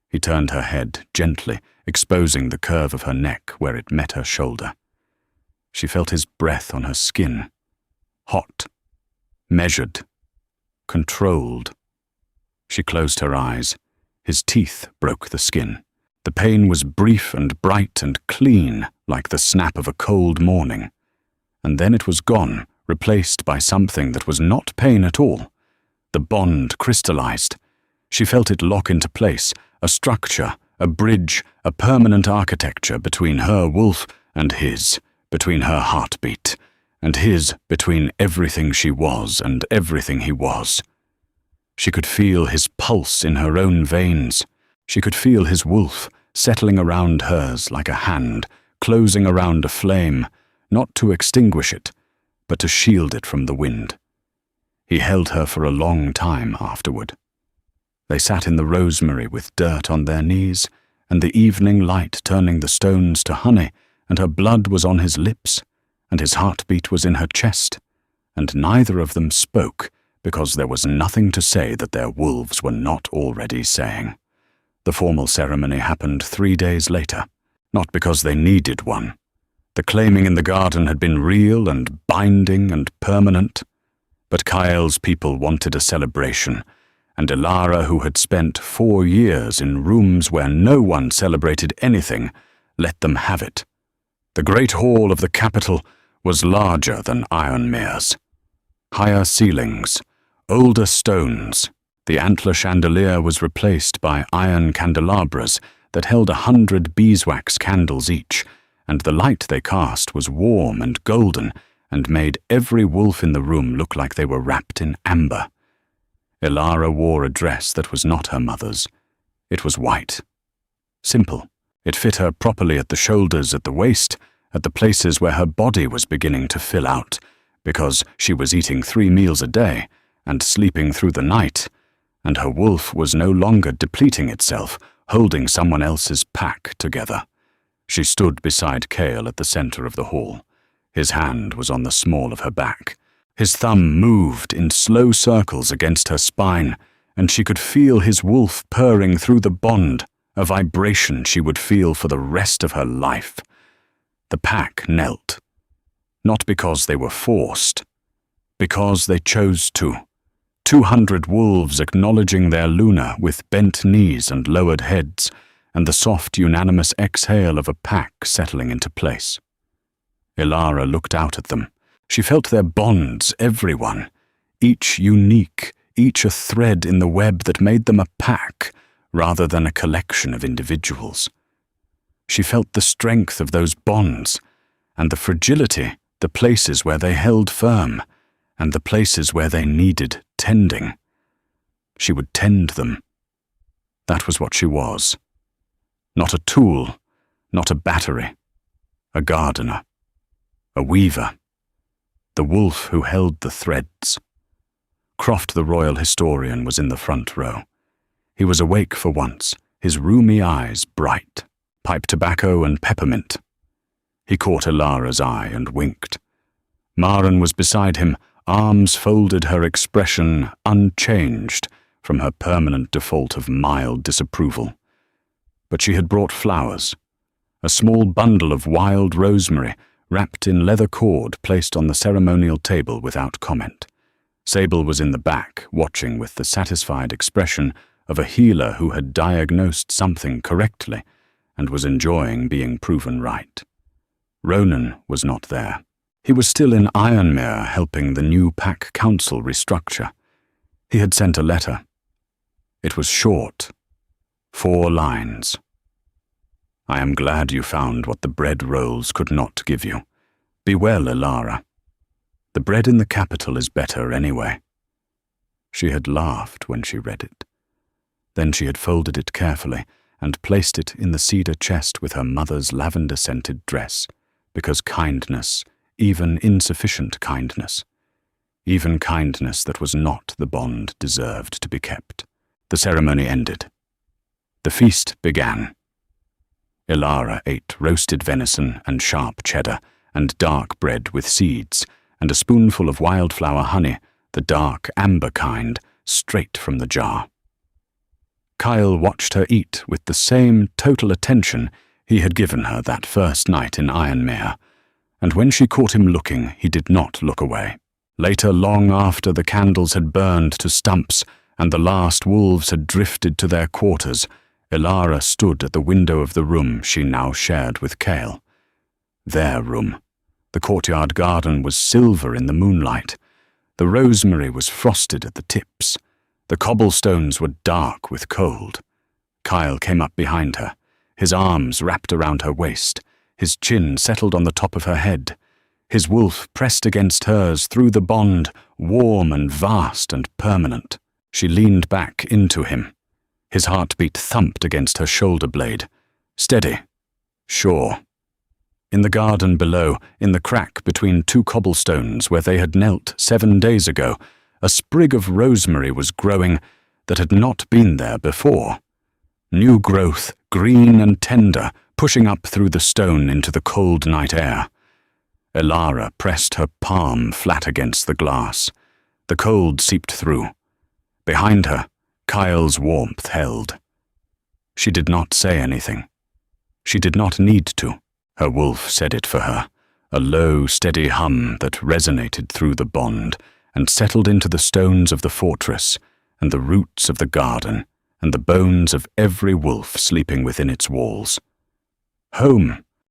He turned her head gently, exposing the curve of her neck where it met her shoulder. She felt his breath on her skin. Hot, measured, controlled. She closed her eyes. His teeth broke the skin. The pain was brief and bright and clean, like the snap of a cold morning. And then it was gone, replaced by something that was not pain at all. The bond crystallized. She felt it lock into place, a structure, a bridge, a permanent architecture between her wolf and his, between her heartbeat, and his between everything she was and everything he was. She could feel his pulse in her own veins. She could feel his wolf settling around hers like a hand, closing around a flame, not to extinguish it, but to shield it from the wind. He held her for a long time afterward. They sat in the rosemary with dirt on their knees, and the evening light turning the stones to honey, and her blood was on his lips, and his heartbeat was in her chest, and neither of them spoke, because there was nothing to say that their wolves were not already saying. The formal ceremony happened 3 days later, not because they needed one. The claiming in the garden had been real and binding and permanent, but Kyle's people wanted a celebration, and Elara, who had spent 4 years in rooms where no one celebrated anything, let them have it. The great hall of the capital was larger than Ironmere's. Higher ceilings, older stones. The antler chandelier was replaced by iron candelabras that held 100 beeswax candles each, and the light they cast was warm and golden and made every wolf in the room look like they were wrapped in amber. Elara wore a dress that was not her mother's. It was white. Simple. It fit her properly at the shoulders, at the waist, at the places where her body was beginning to fill out, because she was eating 3 meals a day and sleeping through the night, and her wolf was no longer depleting itself, holding someone else's pack together. She stood beside Kale at the center of the hall. His hand was on the small of her back. His thumb moved in slow circles against her spine, and she could feel his wolf purring through the bond, a vibration she would feel for the rest of her life. The pack knelt, not because they were forced, because they chose to. 200 wolves acknowledging their Luna with bent knees and lowered heads, and the soft, unanimous exhale of a pack settling into place. Elara looked out at them. She felt their bonds, everyone, each unique, each a thread in the web that made them a pack, rather than a collection of individuals. She felt the strength of those bonds, and the fragility, the places where they held firm, and the places where they needed tending. She would tend them. That was what she was. Not a tool, not a battery, a gardener, a weaver, the wolf who held the threads. Croft, the royal historian, was in the front row. He was awake for once, his rheumy eyes bright, pipe tobacco and peppermint. He caught Elara's eye and winked. Maren was beside him, arms folded, her expression unchanged from her permanent default of mild disapproval. But she had brought flowers, a small bundle of wild rosemary wrapped in leather cord placed on the ceremonial table without comment. Sable was in the back, watching with the satisfied expression of a healer who had diagnosed something correctly and was enjoying being proven right. Ronan was not there. He was still in Ironmere helping the new pack council restructure. He had sent a letter. It was short, 4 lines. I am glad you found what the bread rolls could not give you. Be well, Elara. The bread in the capital is better anyway. She had laughed when she read it. Then she had folded it carefully and placed it in the cedar chest with her mother's lavender-scented dress, because kindness, even insufficient kindness, even kindness that was not the bond, deserved to be kept. The ceremony ended. The feast began. Elara ate roasted venison and sharp cheddar and dark bread with seeds and a spoonful of wildflower honey, the dark amber kind, straight from the jar. Kyle watched her eat with the same total attention he had given her that first night in Ironmere, and when she caught him looking, he did not look away. Later, long after the candles had burned to stumps and the last wolves had drifted to their quarters, Elara stood at the window of the room she now shared with Cale. Their room. The courtyard garden was silver in the moonlight. The rosemary was frosted at the tips. The cobblestones were dark with cold. Kyle came up behind her, his arms wrapped around her waist, his chin settled on the top of her head. His wolf pressed against hers through the bond, warm and vast and permanent. She leaned back into him. His heartbeat thumped against her shoulder blade. Steady. Sure. In the garden below, in the crack between two cobblestones where they had knelt 7 days ago, a sprig of rosemary was growing that had not been there before. New growth, green and tender, pushing up through the stone into the cold night air. Elara pressed her palm flat against the glass. The cold seeped through. Behind her, Kyle's warmth held. She did not say anything. She did not need to. Her wolf said it for her, a low, steady hum that resonated through the bond and settled into the stones of the fortress and the roots of the garden and the bones of every wolf sleeping within its walls. Home,